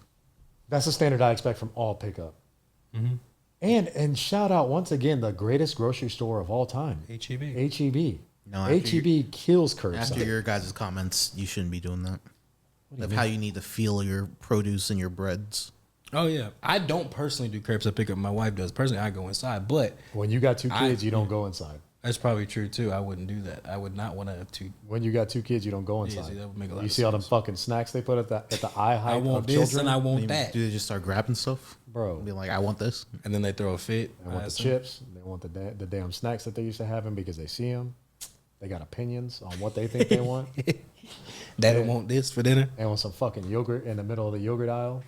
That's the standard I expect from all pickup. And shout out once again the greatest grocery store of all time, HEB. HEB. No, after HEB kills curbside. After your guys' comments, you shouldn't be doing that. of how you need to feel your produce and your breads. Oh yeah, I don't personally do curbside pickup. My wife does. Personally, I go inside, but When you got 2 kids, you don't go inside. that's probably true too. I wouldn't do that. I would not want to. When you got 2 kids, you don't go Yeah, inside. see, that would make a lot You of see all them sense. fucking snacks they put at the eye height I want of this children? and I want that, Do they just start grabbing stuff? Bro, Be like, I want this. and then they throw a fit. they want the chips. They want the damn snacks that they used to have them because they see them. They got opinions on what they think they want. Daddy want this for dinner. They want some fucking yogurt in the middle of the yogurt aisle.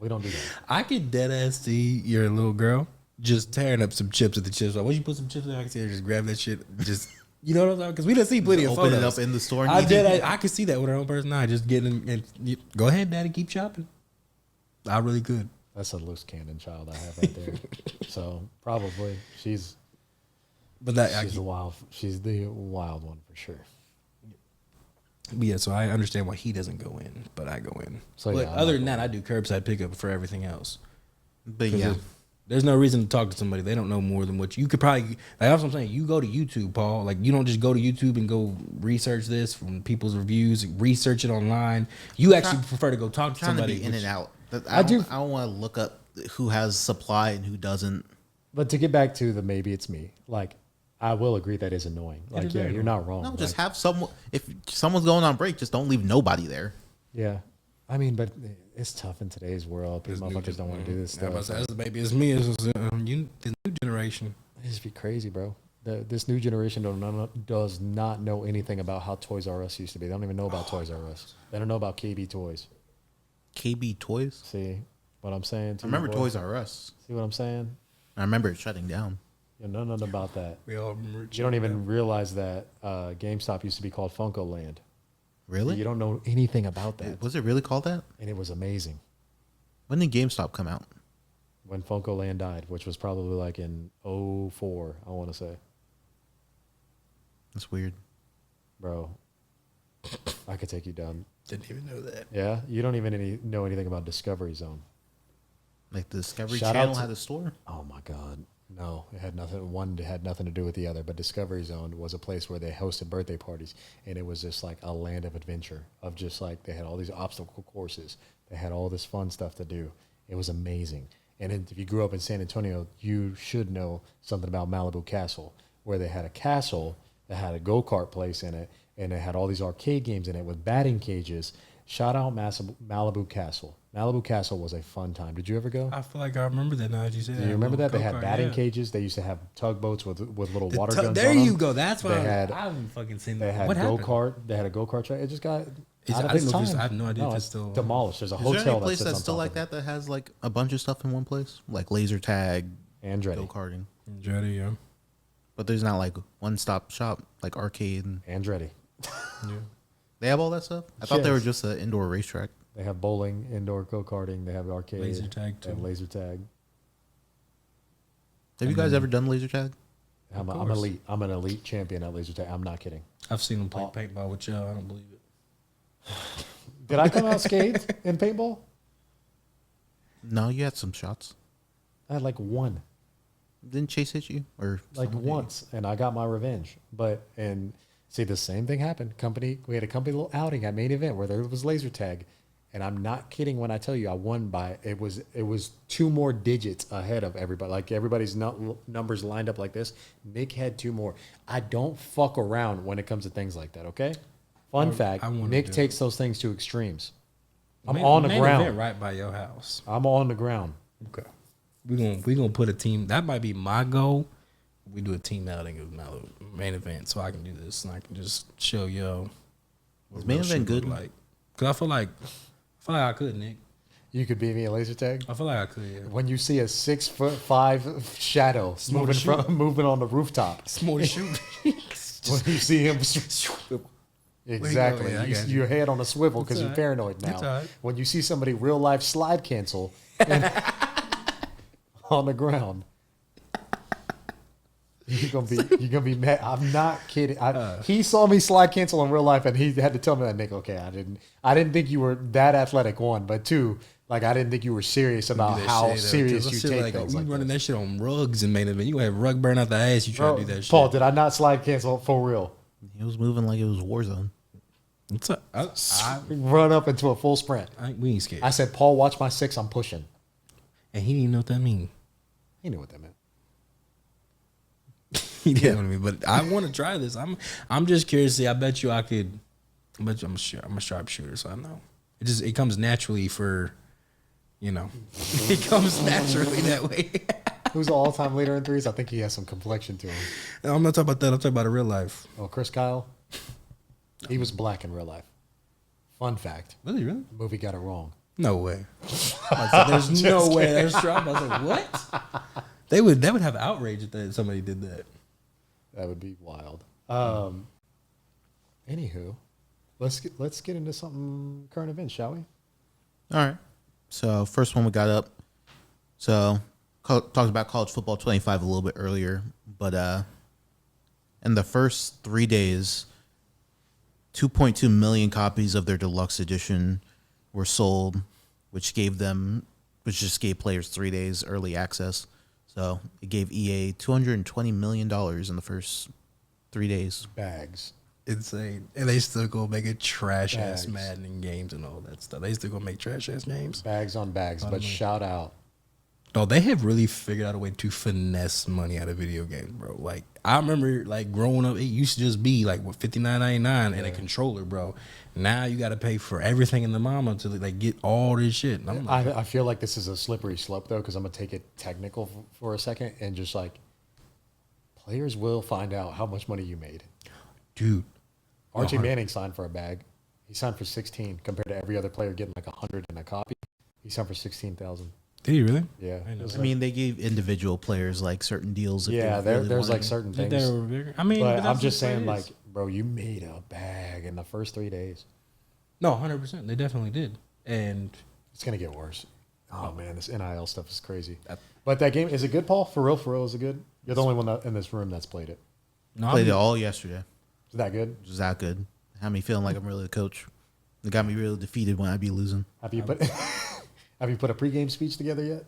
We don't do that. I could dead ass see your little girl just tearing up some chips at the chips. Like, once you put some chips in, I can see her just grab that shit. Just, you know what I'm saying? Because we done see plenty of Open it photos. up in the store. And I eat did. it. I could see that with her own person. I just getting and go ahead, Daddy, keep shopping. I really could. That's a loose cannon child I have right there. So probably she's But that, she's the wild one for sure. but yeah. So I understand why he doesn't go in, but I go in. So, But yeah, I'm other not than that, I do curbside pickup for everything else. But 'Cause yeah, there's no reason to talk to somebody. They don't know more than what you could probably. Like, that's what I'm saying. You go to YouTube, Paul. Like, you don't just go to YouTube and go research this from people's reviews, research it online. You actually prefer to go talk to trying to somebody. be in which- and out. I do- I don't want to look up who has supply and who doesn't. But to get back to the maybe it's me, like I will agree that is annoying. Like, is yeah, very you're not wrong. No, just Like, have someone. If someone's going on break, just don't leave nobody there. yeah. I mean, but it's tough in today's world. People motherfuckers don't want to do this Yeah, stuff. but that's maybe it's me. It's you, the new generation. It just be crazy, bro. This new generation does not know anything about how Toys R Us used to be. They don't even know about Toys R Us. They don't know about KB Toys. KB Toys. See what I'm saying? I remember Toys R Us. See what I'm saying? I remember it shutting down. You know nothing about that. We all remember. You don't even realize that GameStop used to be called Funko Land. Really? You don't know anything about that. Was it really called that? And it was amazing. When did GameStop come out? When Funko Land died, which was probably like in '04, I want to say. That's weird. Bro, I could take you down. Didn't even know that. Yeah? You don't even know anything about Discovery Zone. Like the Discovery Shout Channel out to- had a store. Oh my God. No, it had nothing. One had nothing to do with the other, but Discovery Zone was a place where they hosted birthday parties, and it was just like a land of adventure. Of just like they had all these obstacle courses, they had all this fun stuff to do. It was amazing. And if you grew up in San Antonio, you should know something about Malibu Castle, where they had a castle that had a go-kart place in it, and it had all these arcade games in it with batting cages. Shout out Malibu Castle. Malibu Castle was a fun time. Did you ever go? I feel like I remember that now that you said that. Do you remember that? They had Go-kart, batting yeah. cages. They used to have tugboats with little water guns There on them. you go. That's why They had- I haven't fucking seen They that. had What happened? go-kart. They had a go-kart track. It just got Is out it- of I its don't know if time. it's- I have no idea if No, it's still- demolished. There's a Is there hotel any place that sits that's on still top like of that that has like a bunch of stuff in one place, like laser tag, it. Andretti. go karting? Jody, yeah. But there's not like one stop shop like arcade. And Andretti. they have all that stuff. I thought they were Yes. just an indoor racetrack. They have bowling, indoor go-karting. They have arcade. Laser tag, They have too. laser tag. Have you guys ever done laser tag? I'm course. elite. I'm an elite champion at laser tag. I'm not kidding. I've seen him play Oh. paintball with y'all. I don't believe it. Did I come out scathed in paintball? No, you had some shots. I had like one. Didn't Chase hit you or Like someone hit you? once, and I got my revenge. But and see, the same thing happened. We had a company little outing at main event where there was laser tag, and I'm not kidding when I tell you I won by it was 2 more digits ahead of everybody. Like everybody's numbers lined up like this. Nick had 2 more. I don't fuck around when it comes to things like that. Okay. Fun fact: I wanna Nick do takes those things to extremes. I'm Main- on the main ground. event right by your house. I'm on the ground. Okay. We gonna put a team. That might be my goal. We do a team outing of my main event, so I can do this and I can just show y'all. what Is main real event shit look good? Like, cause I feel like I could, Nick. You could beat me at laser tag. I feel like I could. Yeah. When you see a 6'5" shadow more to moving on the rooftop, It's more to shoot. when you see him, exactly, Yeah, I got you. your head on a swivel because It's you're all right. paranoid now. It's all right. When you see somebody real life slide cancel and on the ground, you're gonna be mad. I'm not kidding. He saw me slide cancel in real life, and he had to tell me that, Nick. Okay, I didn't think you were that athletic. 1, but 2, like I didn't think you were serious about Do that how shit, serious cause you that shit take like, things you like running that. that shit on rugs in main event. You gonna have rug burn out the ass. You try Bro, to do that shit. Paul, did I not slide cancel for real? He was moving like it was Warzone. Run up into a full sprint. We ain't scared. I said, Paul, watch my 6. I'm pushing. And he didn't even know what that mean. He knew what that meant. He didn't know what I mean, but I want to try this. I'm just curious. See, I bet you I could. I bet you I'm a sharpshooter, so I know. It comes naturally for, it comes naturally that way. Who's the all-time leader in threes? I think he has some complexion to him. No, I'm not talking about that. I'm talking about in real life. Oh, Chris Kyle? He was black in real life. Fun fact. Really? The movie got it wrong. No way. There's no way. That's true. I was like, what? They would have outrage if somebody did that. That would be wild. Anywho, let's get into something current events, shall we? All right. So first one we got up. So talked about college football 25 a little bit earlier, but in the first 3 days, 2.2 million copies of their deluxe edition were sold, which just gave players 3 days early access. So it gave EA $220 million in the first 3 days. Bags. Insane. And they still go make a trash ass Madden games and all that stuff. They still go make trash ass games. Bags on bags. But shout out. Oh, they have really figured out a way to finesse money out of video games, bro. Like, I remember, like, growing up, it used to just be, like, what, $59.99 and a controller, bro. Now you got to pay for everything in the mama to, like, get all this shit. And I'm like, I feel like this is a slippery slope, though, because I'm going to take it technical for a second and just, like, players will find out how much money you made. Dude. Archie Manning signed for a bag. He signed for 16 compared to every other player getting, like, 100 in a copy. He signed for 16,000. Did he really? Yeah. I mean, they gave individual players like certain deals. If Yeah, they really there's like wanted. certain They things. were bigger. I mean, But I'm that's just what it saying, is. like, bro, you made a bag in the first 3 days. No, 100%. They definitely did. And It's going to get worse. Oh, man, this NIL stuff is crazy. That- But that game, is it good, Paul? For real, is it good? You're the only one in this room that's played it. no, Played it all yesterday. Is that good? It was that good. Had me feeling like I'm really a coach. It got me really defeated when I'd be losing. Have you put have you put a pregame speech together yet?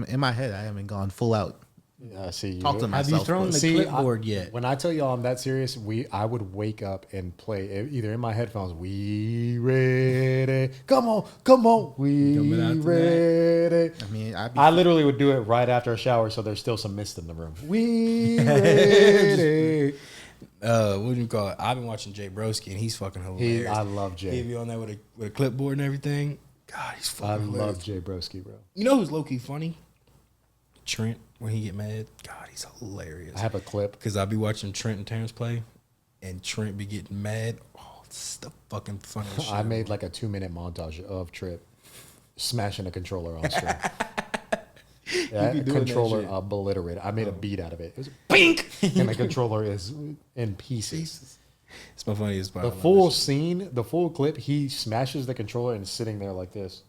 In my head, I haven't gone full out. Yeah, see. Talk to have myself. you thrown the See, clipboard yet? When I tell y'all I'm that serious, I would wake up and play either in my headphones. We ready? Come on, we Coming out to ready? I mean, I literally would do it right after a shower, so there's still some mist in the room. We ready? What do you call it? I've been watching Jay Broski, and he's fucking hilarious. I love He Jay. be on there with a clipboard and everything. God, he's I fucking hilarious. love Jay Broski, bro. You know who's low key funny? Trent, when he get mad. God, he's hilarious. I have a clip. Because I'll be watching Trent and Terrence play, and Trent be getting mad. Oh, it's the fucking funniest shit. I made like a 2-minute montage of Trip smashing a controller on stream. That be doing that controller shit. obliterated. I made a beat out of it. It was bink, and the controller is in pieces. It's my funniest part. The I love full that shit. scene, the full clip, he smashes the controller and is sitting there like this.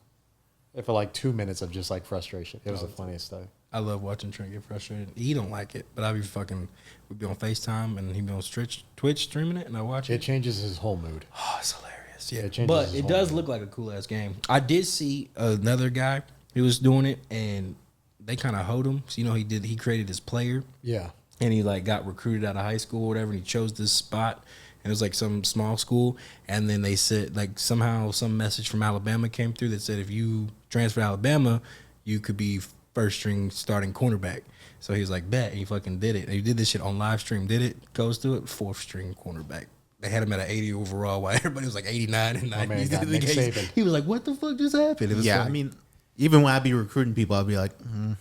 And for like 2 minutes of just like frustration. It was the funniest stuff. I love watching Trent get frustrated. He don't like it, but we'd be on FaceTime, and he'd be on Twitch streaming it, and I watch It it. changes his whole mood. Oh, it's hilarious. Yeah, It changes but his it whole does mood. look like a cool ass game. I did see another guy who was doing it, and they kind of hoed him. So, he created his player, Yeah. and he like got recruited out of high school or whatever, and he chose this spot, and it was like some small school, and then they said like somehow some message from Alabama came through that said if you transfer to Alabama, you could be first string starting cornerback. So he was like, bet, and he fucking did it. And he did this shit on live stream, did it, goes through it, fourth string cornerback. They had him at an 80 overall while everybody was like 89 and 90. man got Nick Saban. He was like, what the fuck just happened? It was Yeah, funny. I mean, even when I'd be recruiting people, I'd be like, I'm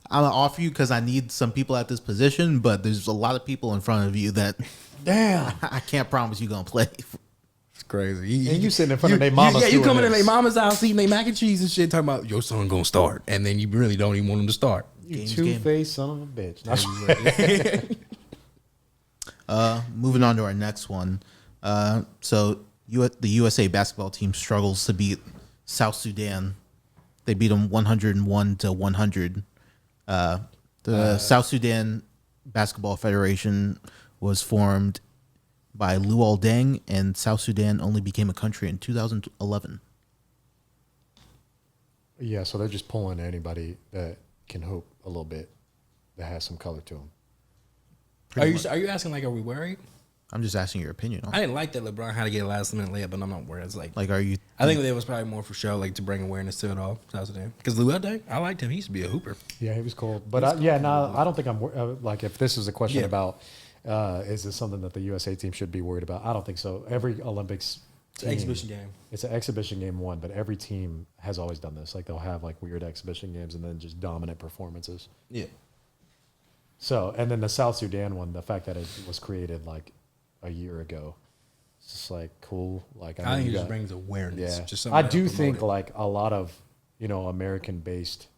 going to offer you because I need some people at this position, but there's a lot of people in front of you that Damn. I can't promise you're going to play. It's crazy. And you sitting in front of their mamas Yeah, you doing coming in this. their mama's house eating their mac and cheese and shit, talking about your son gonna start, and then you really don't even want him to start. You Game's two-faced son of a bitch. Moving on to our next one. So the USA basketball team struggles to beat South Sudan. They beat them 101-100. The South Sudan Basketball Federation was formed by Luol Deng, and South Sudan only became a country in 2011. Yeah, so they're just pulling anybody that can hoop a little bit, that has some color to them. Are you asking like, are we worried? I'm just asking your opinion on I it. didn't like that LeBron had to get a last minute layup, but I'm not worried. It's like Like, are you? I think that was probably more for show, like to bring awareness to it all. Because Luette, I liked him. He used to be a hooper. Yeah, he was cool. But I don't think I'm like if this is a question about is this something that the USA team should be worried about? I don't think so. Every Olympics It's an exhibition game. It's an exhibition game one, but every team has always done this. Like they'll have like weird exhibition games and then just dominant performances. Yeah. So, and then the South Sudan one, the fact that it was created like a year ago, it's just like cool. Like I think it just brings awareness. Yeah, Just I do think like a lot of American-based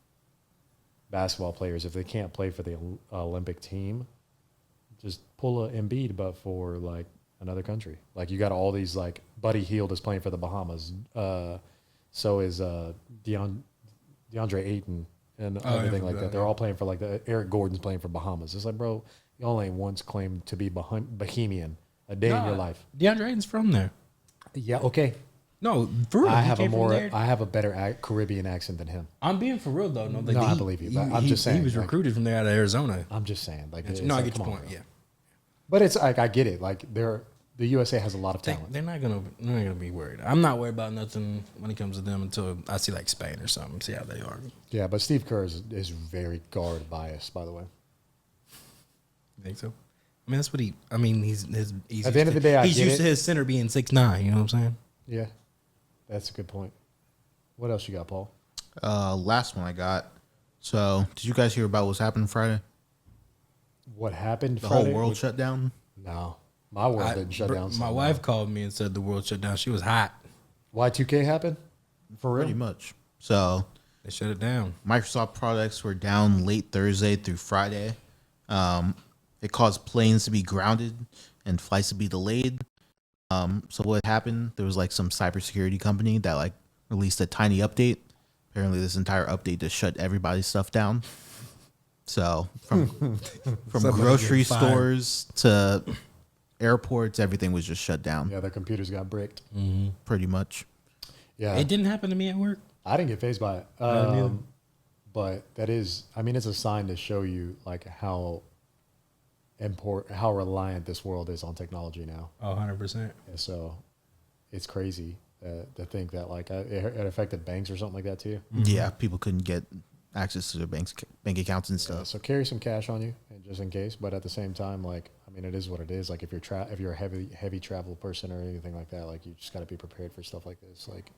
basketball players, if they can't play for the Olympic team, just pull a Embiid, but for like another country. Like you got all these like Buddy Hield is playing for the Bahamas. So is DeAndre Ayton and everything like that. They're all playing for like Eric Gordon's playing for Bahamas. It's like, bro, y'all ain't once claimed to be Bohemian a day in your life. DeAndre Ayton's from there. Yeah, okay. No, for real. I have a better Caribbean accent than him. I'm being for real though. No, I believe you. But I'm just saying he was like, recruited from there out of Arizona. I'm just saying like No, I like, get your come on, point. bro. Yeah, But it's like I get it. Like the USA has a lot of talent. they're not gonna be worried. I'm not worried about nothing when it comes to them until I see like Spain or something. See how they are. Yeah, but Steve Kerr is very guard biased, by the way. You think so? I mean, that's what he. I mean, he's At the end of the day, he's used to his center being 6'9". You know what I'm saying? Yeah, that's a good point. What else you got, Paul? Last one I got. So, did you guys hear about what's happening Friday? What happened? The Friday? whole world shut down. No, my world didn't shut down. My wife called me and said the world shut down. She was hot. Y2K happened? For real? Pretty much. So, They shut it down. Microsoft products were down late Thursday through Friday. It caused planes to be grounded and flights to be delayed. So what happened? There was like some cybersecurity company that like released a tiny update. Apparently, this entire update just shut everybody's stuff down. So from grocery stores to airports, everything was just shut down. Yeah, their computers got bricked. Pretty much. Yeah, It didn't happen to me at work. I didn't get phased by it. neither. But that is, I mean, it's a sign to show you like how reliant this world is on technology now. Oh, 100%. And so it's crazy to think that like it affected banks or something like that too. Yeah, people couldn't get access to their bank accounts and stuff. So carry some cash on you, and just in case. But at the same time, like I mean, it is what it is. Like if you're a heavy travel person or anything like that, like you just got to be prepared for stuff like this. Like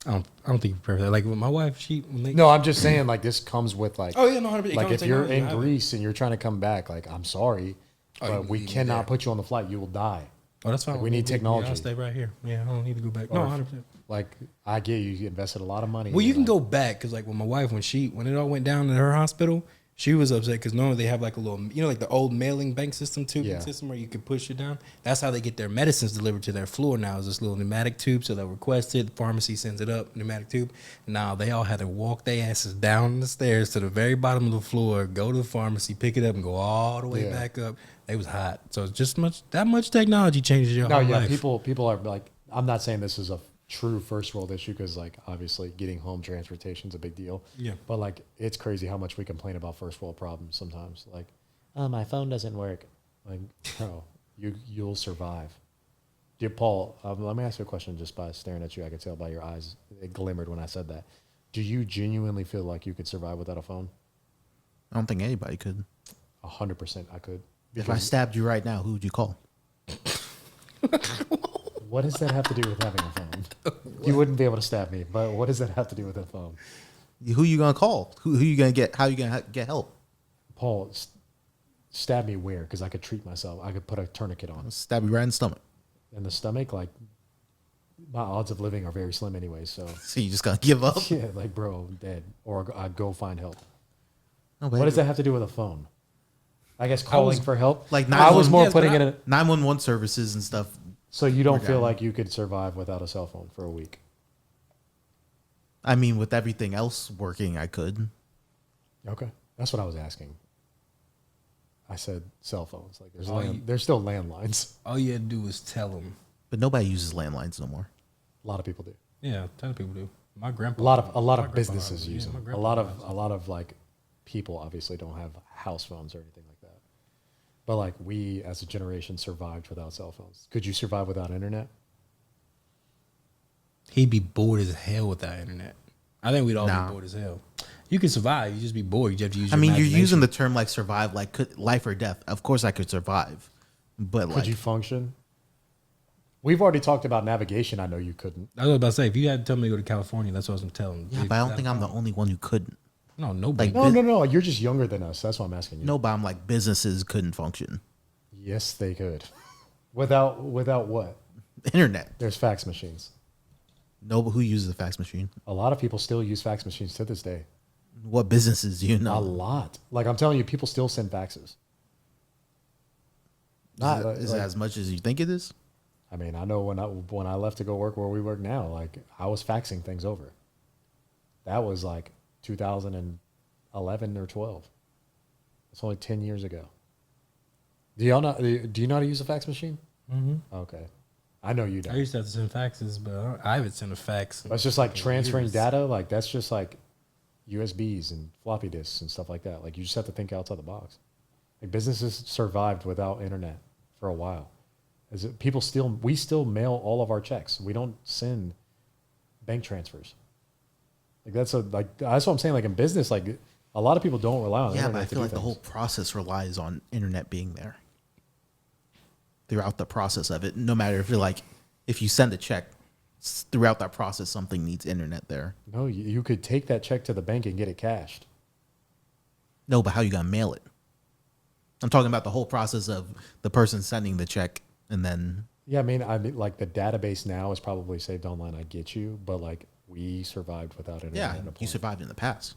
I don't think you're prepared. Like with my wife, no, I'm just saying like this comes with like Oh yeah, no, 100%. like if you're in Greece and you're trying to come back, like I'm sorry, but we you need cannot that. put you on the flight. You will die. Oh, that's fine. Like, we need technology. I'll stay right here. Yeah, I don't need to go back. No, 100%. Like I get you invested a lot of money. Well, you can like, go back because like with my wife, when it all went down in her hospital, she was upset because normally they have like a little, like the old mailing bank system system where you could push it down. That's how they get their medicines delivered to their floor now, is this little pneumatic tube. So they'll request it, the pharmacy sends it up, pneumatic tube. Now they all had to walk their asses down the stairs to the very bottom of the floor, go to the pharmacy, pick it up, and go all the way back up. They was hot. So just that much technology changes your whole life. People are like, I'm not saying this is a true first world issue because like obviously getting home transportation is a big deal. Yeah. But like it's crazy how much we complain about first world problems sometimes. Like, oh, my phone doesn't work. Like, no, you'll survive. Dear Paul, let me ask you a question. Just by staring at you, I could tell by your eyes it glimmered when I said that. Do you genuinely feel like you could survive without a phone? I don't think anybody could. 100% I could. If I stabbed you right now, who would you call? What does that have to do with having a phone? You wouldn't be able to stab me, but what does that have to do with a phone? Who you gonna call? Who you gonna get? How you gonna get help? Paul, stab me where? Because I could treat myself. I could put a tourniquet on. Stab you right in the stomach. In the stomach, like, my odds of living are very slim anyway, so. So you just gonna give up? Yeah, like, bro, I'm dead. Or I'd go find help. No, What does that have to do with a phone? I guess calling for help? like I was 911 more yes, putting but it in. 911 services and stuff. So you don't We're feel down. like you could survive without a cell phone for a week? I mean, with everything else working, I could. Okay. That's what I was asking. I said cell phones. Like Oh, there's still landlines. All you had to do was tell them. But nobody uses landlines no more. A lot of people do. Yeah, a ton of people do. My grandpa. A lot of my grandpa businesses has- use yeah, my them. grandpa has A lot of like people obviously don't have house phones or anything like that. But like we as a generation survived without cell phones. Could you survive without internet? He'd be bored as hell without internet. I think we'd all Nah. be bored as hell. You can survive. You just be bored. You have to use. I Your mean, you're imagination. using the term like survive, like life or death. Of course, I could survive, but Could like, you function? We've already talked about navigation. I know you couldn't. I was about to say, if you had to tell me to go to California, that's what I was going to tell him. yeah, but I don't think I'm the only one who couldn't. No, nobody. Like, No. You're just younger than us. That's why I'm asking you. No, but I'm like businesses couldn't function. Yes, they could. Without what? Internet. There's fax machines. No, but who uses a fax machine? A lot of people still use fax machines to this day. What businesses do you A know? lot. Like I'm telling you, people still send faxes. Is it as much as you think it is? I mean, I know when I left to go work where we work now, like I was faxing things over. That was like 2011 or 12. It's only 10 years ago. Do you know how to use a fax machine? Mm-hmm. Okay. I know you I don't. used to have to send faxes, but I haven't sent a fax. That's just like transferring years. data. Like that's just like USBs and floppy disks and stuff like that. Like you just have to think outside the box. Like businesses survived without internet for a while. We still mail all of our checks. We don't send bank transfers. Like that's what I'm saying. Like in business, like a lot of people don't rely on Yeah, internet but I to feel do like the things. whole process relies on internet being there throughout the process of it. No matter if you send a check, throughout that process, something needs internet there. No, you could take that check to the bank and get it cashed. No, but how you gonna mail it? I'm talking about the whole process of the person sending the check and then. Yeah, I mean, like the database now is probably saved online. I get you, but like we survived without internet. Yeah, at a you point. survived in the past.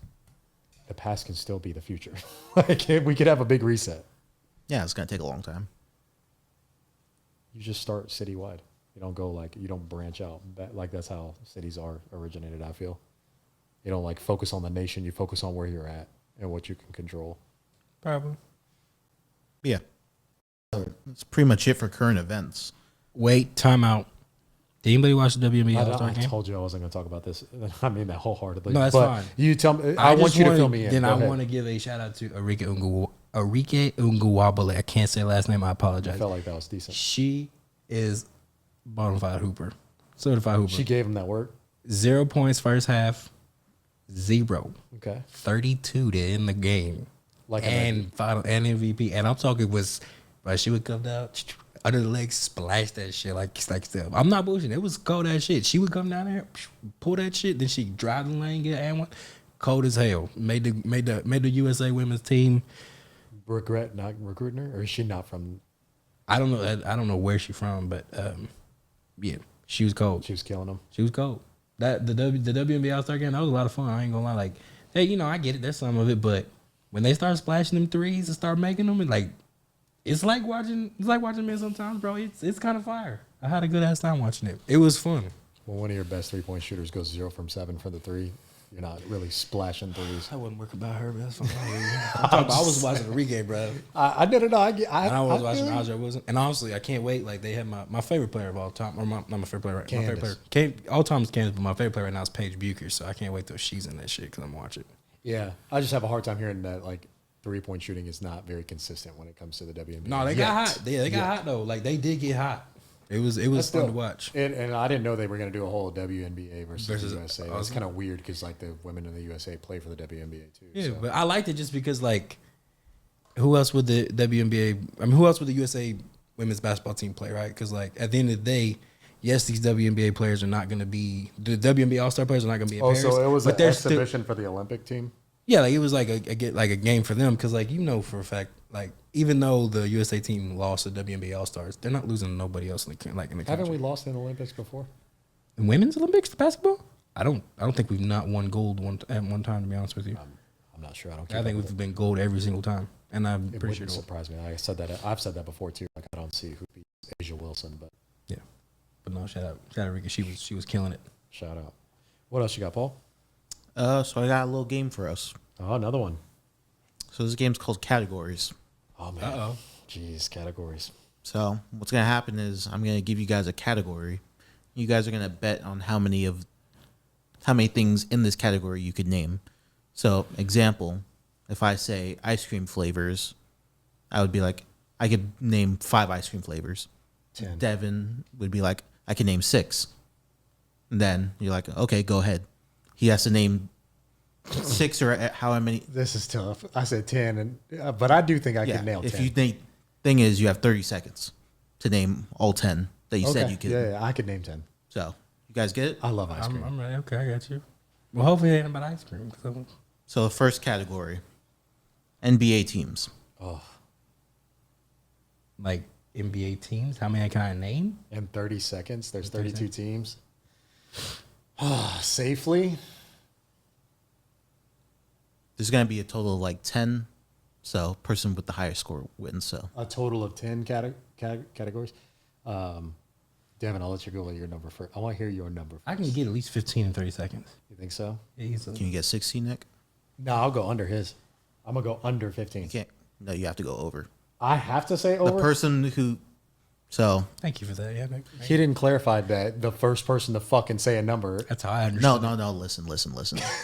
The past can still be the future. Like we could have a big reset. Yeah, it's gonna take a long time. You just start citywide. You don't go you don't branch out. Like that's how cities are originated. I feel. You don't like focus on the nation. You focus on where you're at and what you can control. Probably. Yeah, that's pretty much it for current events. Wait, time out. Did anybody watch the WNBA All-Star I game? told you I wasn't going to talk about this. I mean that wholeheartedly. No, that's But fine. You tell me. I want just you to wanna- fill me in. Then Go I ahead. want to give a shout out to Arike Unguwabale. I can't say last name. I I apologize. felt like that was decent. She is bona fide hooper, certified hooper. She gave him that work. 0 points first half, 0. Okay. 32 to end the game, Like and final and MVP. And I'm talking she would come down under the legs, splash that shit like stuff. I'm not bullshitting. It was cold as shit. She would come down there, pull that shit, then she drive the lane, get and one. Cold as hell. Made the USA women's team. regret not recruiting her, or is she not from? I don't know where she's from, but yeah, she was cold. She was killing them. She was cold. That the WNBA All-Star game, that was a lot of fun. I ain't gonna lie. Like, hey, I get it. That's some of it, but when they start splashing them threes and start making them, it's like watching men sometimes, bro. It's kind of fire. I had a good ass time watching it. It was fun. When one of your best 3-point shooters goes 0 from 7 for the three, you're not really splashing threes. I wouldn't work about her, but that's fine. I was watching the regame, bro. I no. And I was watching feel you. Aja Wilson. And honestly, I can't wait. Like, they have my favorite player of all time. Or not my favorite player. My favorite Candace. player. All time is Candace, but my favorite player right now is Paige Bucher. So I can't wait till she's in that shit because I'm watching. Yeah, I just have a hard time hearing that 3-point shooting is not very consistent when it comes to the WNBA. No, they got hot. Yeah, they got hot though. Like, they did get hot. It was fun to watch. And I didn't know they were going to do a whole WNBA versus the USA. That's awesome. kind of weird because the women in the USA play for the WNBA too. Yeah, so. but I liked it just because who else would the WNBA? I mean, who else would the USA women's basketball team play? Right? Because at the end of the day, yes, these WNBA players are not going to be the WNBA All-Star players are not going to be in Paris. So it was but an they're exhibition for the Olympic team. Yeah, it was like a game for them because for a fact even though the USA team lost the WNBA All Stars, they're not losing to nobody else in the country. Haven't we lost in the Olympics before? In women's Olympics basketball? I don't think we've not won gold at one time. To be honest with you, I'm not sure. I think we've been gold every single time, and I'm It pretty sure. wouldn't surprise me. I've said that before too. Like I don't see who beats Asia Wilson, but Yeah, but no, shout out Rika. She was killing it. shout out. What else you got, Paul? So I got a little game for us. Oh, another one. So this game's called Categories. Oh man. Uh-oh. Jeez, categories. So what's gonna happen is I'm gonna give you guys a category. You guys are gonna bet on how many things in this category you could name. So example, if I say ice cream flavors, I would be like, I could name 5 ice cream flavors. 10. Devin would be like, I can name 6. And then you're like, okay, go ahead. He has to name 6 or how many. This is tough. I said 10, but I do think I Yeah, can nail 10. if you think, thing is, you have 30 seconds to name all 10 that you said you could. Yeah, I could name 10. So you guys get it? I love ice cream. I'm ready. Okay, I got you. Well, hopefully it ain't about ice cream. So the first category, NBA teams. Like NBA teams, how many can I name? In 30 seconds, there's 32 teams. Safely? There's going to be a total of like 10. So person with the highest score wins. So A total of 10 categories. Devin, I'll let you go with your number first. I want to hear your number first. I can get at least 15 in 30 seconds. You think so? Easily. can you get 16, Nick? No, I'll go under his. I'm going to go under 15. You can't. No, you have to go over. I have to say over? The person who. So Thank you for that. Yeah, Nick. He didn't clarify that the first person to fucking say a number. That's how I understood. no. Listen.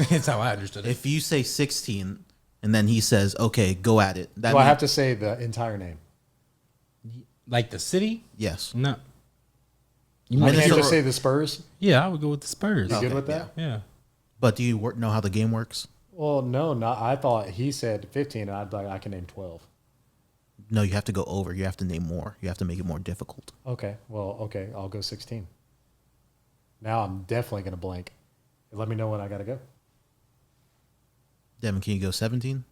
That's how I understood it. If you say 16 and then he says, "Okay, go at it," that Do I have to say the entire name? Like the city? Yes. No. You I might can't Minnesota- just say the Spurs? Yeah, I would go with the Spurs. You Okay, good with that? Yeah. But do you know how the game works? Well, no, not. I thought he said 15, and I'd be like, I can name 12. No, you have to go over. You have to name more. You have to make it more difficult. Okay, well, okay, I'll go 16. Now I'm definitely going to blank. Let me know when I got to go. Devin, can you go 17?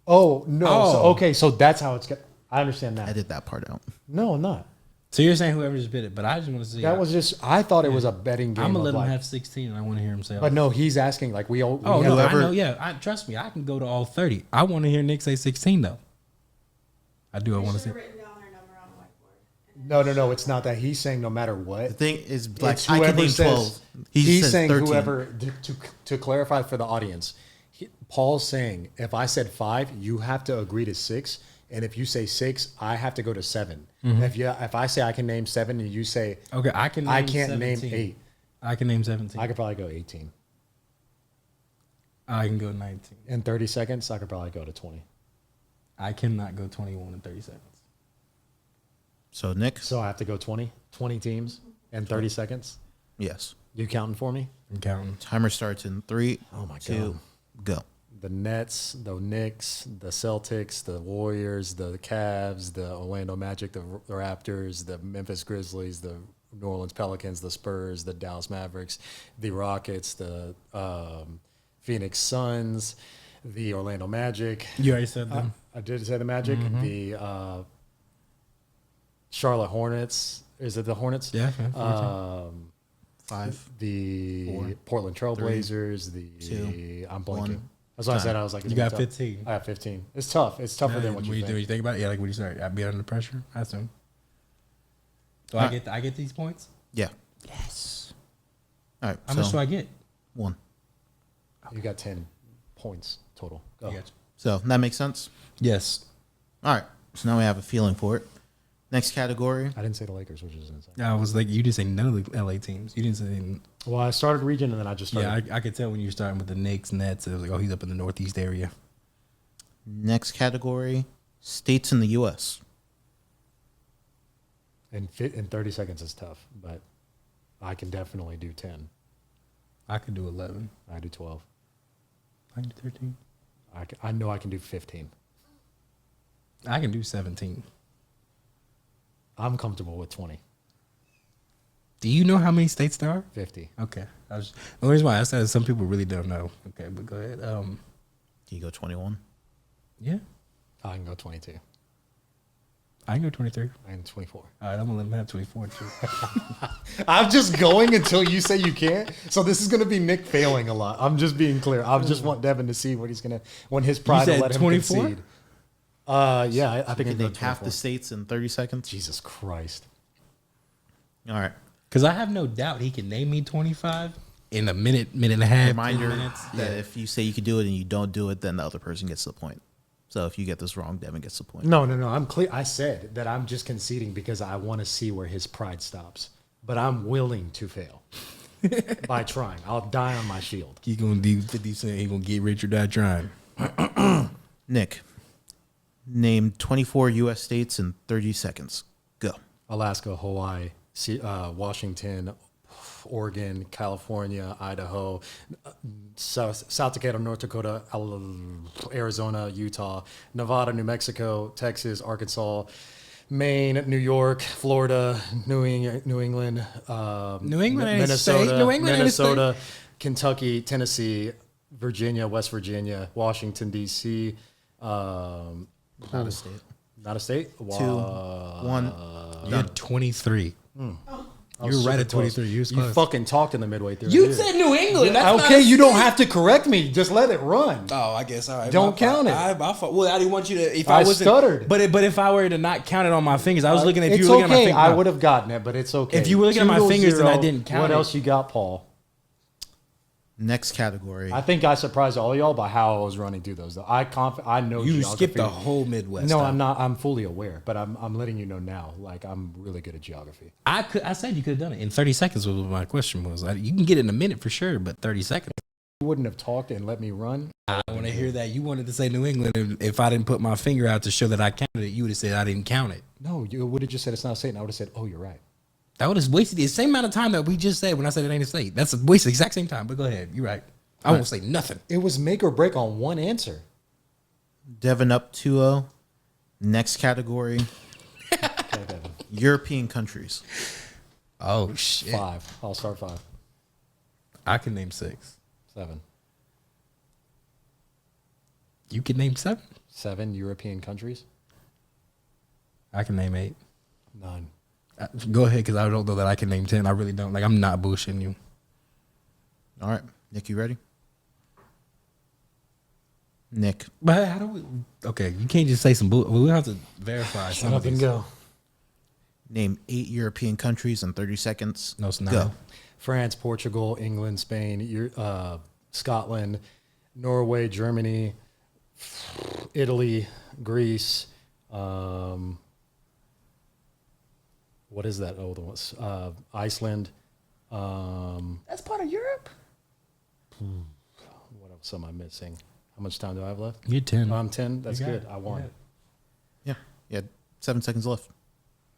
Oh, no. Oh. So, okay, so that's how it's got. I understand that. Edit that part out. No, I'm not. So you're saying whoever just bid it, but I just want to see. That was just, I thought it was a betting game. I'm gonna let of him like, have 16, and I want to hear him say. But no, he's asking, like, we all. Oh we no, have- whoever- I know. Yeah, trust me. I can go to all 30. I want to hear Nick say 16 though. I do. I want to see. written down their number on the whiteboard. No, it's not that. He's saying no matter The what. thing is, like, It's I can whoever name 12. says, He he's says saying 13. whoever, to clarify for the audience, Paul's saying if I said 5, you have to agree to 6. And if you say 6, I have to go to 7. If I say I can name 7 and you say Okay, I can. Name I can't 17. name 8, I can name 17. I could probably go 18. I can go 19. In 30 seconds, I could probably go to 20. I cannot go 21 in 30 seconds. So, Nick? So I have to go 20 teams in 30 seconds. Yes. You counting for me? I'm counting. Timer starts in 3, Oh my 2, go. The Nets, the Knicks, the Celtics, the Warriors, the Cavs, the Orlando Magic, the Raptors, the Memphis Grizzlies, the New Orleans Pelicans, the Spurs, the Dallas Mavericks, the Rockets, the Phoenix Suns, the Orlando Magic. You already said them. I did say the Magic. The Charlotte Hornets. Is it the Hornets? Yeah. 5. The 4, Portland Trailblazers. 2, I'm blanking. 1. That's why I said I was like, it's You got gonna be tough. 15. I have 15. It's tough. It's tougher than what you do think. you think about it? Yeah, like when you start, I be under pressure. I assume. So I get these points. Yeah. Yes. All right. How much do I get? 1. You got 10 points total. Go. I got you. So, that makes sense? Yes. All right. So, now we have a feeling for it. Next category. I didn't say the Lakers, which is insane. I was like, you didn't say none of the LA teams. You didn't say. Well, I started region and then I just started. Yeah, I could tell when you were starting with the Knicks, Nets. It was like, oh, he's up in the Northeast area. Next category, states in the U.S. In 30 seconds is tough, but I can definitely do 10. I could do 11. I do 12. I can do 13. I know I can do 15. I can do 17. I'm comfortable with 20, Do you know how many states there are? 50. Okay. The reason why I said some people really don't know. Okay, but go ahead. Can you go 21? Yeah. I can go 22. I can go 23. I can 24. All right, I'm going to let him have 24 too. I'm just going until you say you can't. So this is going to be Nick failing a lot. I'm just being clear. I just want Devin to see what he's going to, when his pride will said let him 24? concede. Yeah, I think You I can can name half the states in 30 seconds. Jesus Christ. All right. Because I have no doubt he can name me 25 in a minute and a half. 2 Reminder minutes. that if you say you can do it and you don't do it, then the other person gets the point. So if you get this wrong, Devin gets the point. No. I'm clear. I said that I'm just conceding because I want to see where his pride stops. But I'm willing to fail by trying. I'll die on my shield. He's going to do 50 Cent. He's going to get rich or die trying. Nick, Name 24 U.S. states in 30 seconds. Go. Alaska, Hawaii, Washington, Oregon, California, Idaho, South Dakota, North Dakota, Arizona, Utah, Nevada, New Mexico, Texas, Arkansas, Maine, New York, Florida, New England, New England ain't a state. Minnesota, New England ain't a state. Minnesota, Kentucky, Tennessee, Virginia, West Virginia, Washington D.C. Not a state. Not a state. 2, 1. You're 23. You're right at 23. You fucking talked in the midway through. You said New England. That's okay, not you don't have to correct me. Just let it run. Oh, I guess all right. Don't count it. Well, I didn't want you to. If I I wasn't, stuttered. But if I were to not count it on my fingers, I was looking. If It's you were looking okay. at my fingers, I would have gotten it, but it's okay. If you were looking at my 2-0. fingers and I didn't count What it. else you got, Paul? Next category. I think I surprised all y'all by how I was running through those. Though I know You geography. skipped the whole Midwest. No, huh? I'm not. I'm fully aware, but I'm letting you know now. Like I'm really good at geography. I said you could have done it in 30 seconds. Was what my question was. You can get it in a minute for sure, but 30 seconds. You wouldn't have talked and let me run. I want to hear that. You wanted to say New England. And if I didn't put my finger out to show that I counted it, you would have said I didn't count it. No, you would have just said it's not a state, and I would have said, "Oh, you're right." That would have wasted the same amount of time that we just said when I said it ain't a state. That's a waste the exact same time. But go ahead. You're right. I won't say nothing. It was make or break on one answer. Devin up 2-0. Next category. Okay, Devin. European countries. Oh shit! 5. I'll start 5. I can name 6. 7. You can name 7. 7 European countries. I can name 8. None. Go ahead, because I don't know that I can name 10. I really don't. Like I'm not bullshitting you. All right. Nick, you ready? Nick. But how do we? Okay, you can't just say some bull. We have to verify. Shut up and go. Name 8 European countries in 30 seconds. No, it's not. Go. France, Portugal, England, Spain, Scotland, Norway, Germany, Italy, Greece. What is that? Oh, the ones. Iceland. That's part of Europe. What else am I missing? How much time do I have left? You're 10. I'm 10. That's You got good. it. I won. Yeah. You had 7 seconds left.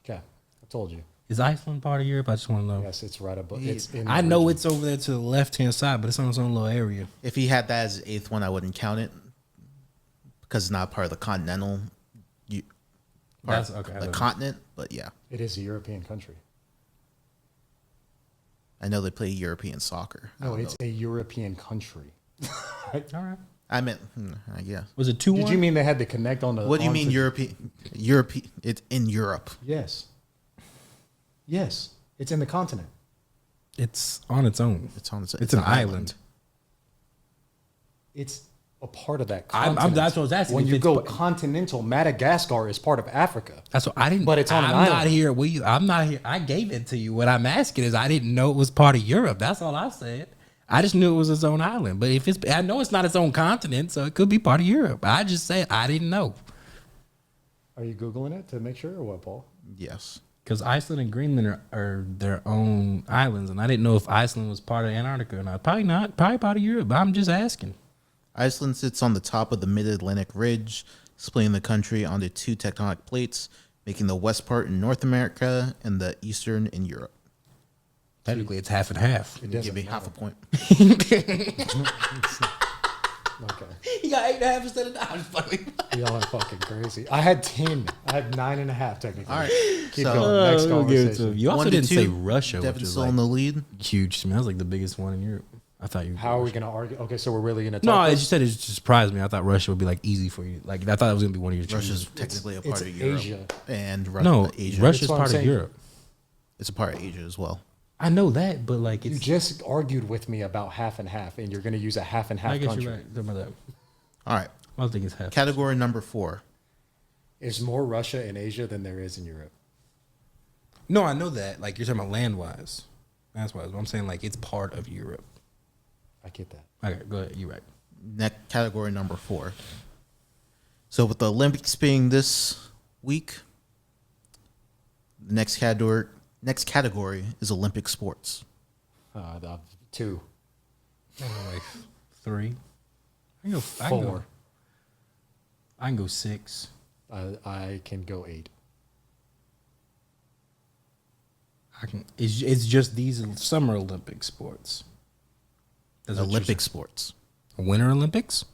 Okay. I told you. Is Iceland part of Europe? I just want to know. Yes, it's right above. It's in I the know region. it's over there to the left-hand side, but it's on its own little area. If he had that as his 8th one, I wouldn't count it because it's not part of the continental. That's okay. The continent, but yeah. It is a European country. I know they play European soccer. I No, don't it's know. a European country. All right. I meant, I guess. Was it 2-1? Did you mean they had to connect on the? What do you mean onto- European? European. It's in Europe. Yes. Yes, it's in the continent. It's on its own. It's on. It's an island. It's a part of that I'm- continent. that's what I was asking, When if you it's go pa- continental, Madagascar is part of Africa. That's what I didn't. But it's on an I'm island. not here. I'm not here. I gave it to you. What I'm asking is, I didn't know it was part of Europe. That's all I said. I just knew it was its own island. But if it's, I know it's not its own continent, so it could be part of Europe. I just said I didn't know. Are you Googling it to make sure or what, Paul? Yes. Because Iceland and Greenland are their own islands, and I didn't know if Iceland was part of Antarctica or not. Probably not. Probably part of Europe. But I'm just asking. Iceland sits on the top of the Mid-Atlantic Ridge, splitting the country onto 2 tectonic plates, making the west part in North America and the eastern in Europe. Technically, it's half and half. It Give doesn't me matter. half a point. Okay. You got 8.5 instead of 9. Funny. Y'all are fucking crazy. I had 10. I had 9.5 technically. All right. Keep So, going. Next conversation. You also 1 to didn't 2. say Russia, which Devin's is still like in the lead. huge to me. That was like the biggest one in Europe. I thought you. How are we going to argue? Okay, so we're really going to talk. No, as you this? said, it just surprised me. I thought Russia would be like easy for you. Like I thought it was gonna be one of your Russia's choices. technically a it's part of Europe. Asia. And Russia, No, Asia. Russia's That's what I'm part of saying. Europe. It's a part of Asia as well. I know that, but like You it's. just argued with me about half and half, and you're going to use a half and half I guess country. you're right. Talking about that. All right. I was thinking it's half. Category number 4. There's more Russia in Asia than there is in Europe. No, I know that. Like you're talking about land wise. That's why I'm saying like it's part of Europe. I get that. Okay, go ahead. You're right. Next category number 4. So with the Olympics being this week, the next category is Olympic sports. 2. Like 3. I can go 4. I can go 6. I can go 8. It's just these Summer Olympic sports. Olympic sports. Winter Olympics?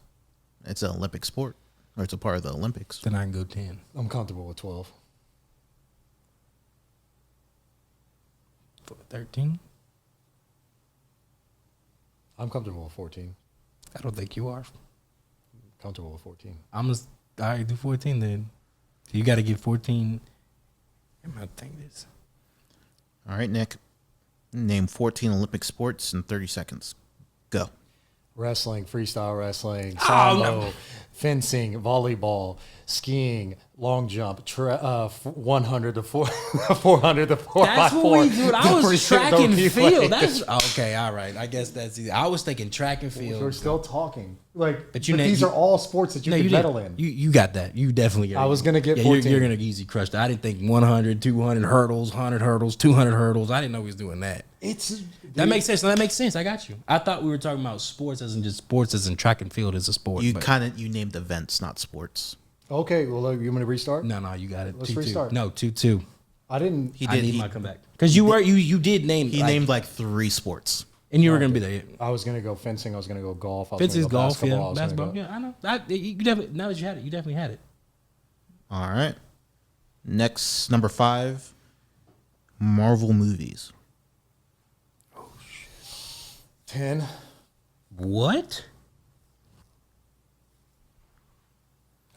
It's an Olympic sport, or it's a part of the Olympics. Then I can go 10. I'm comfortable with 12. 13? I'm comfortable with 14. I don't think you are. Comfortable with 14. I'm just, all right, do 14 then. You got to get 14. I'm not thinking this. All right, Nick. Name 14 Olympic sports in 30 seconds. Go. Wrestling, freestyle wrestling, sambo, fencing, volleyball, skiing, long jump, 100 to 400 to 4 That's by what 4. we do. I was track and field. That's That's okay. All right. I guess that's easy. I was thinking track and field. we're still talking. Like, But these are all sports that you can medal in. You got that. You definitely got it. I was gonna get yeah, 14. You're going to easy crush that. I didn't think 100, 200 hurdles, 100 hurdles, 200 hurdles. I didn't know he was doing that. That makes sense. That makes sense. I got you. I thought we were talking about sports as in just sports as in track and field as a sport. You but- you named events, not sports. Okay, well, you want me to restart? No, you got it. Let's 2-2. restart. No, 2-2. I didn't. I need my comeback because you did name. He named like 3 sports. and you were going to be there. I was gonna go fencing. I was gonna go golf. I was Fencing's gonna go golf, basketball. I yeah, was gonna basketball. go- Yeah, I know. You definitely now that you had it, you definitely had it. All right. Next, number 5, Marvel movies. 10. What?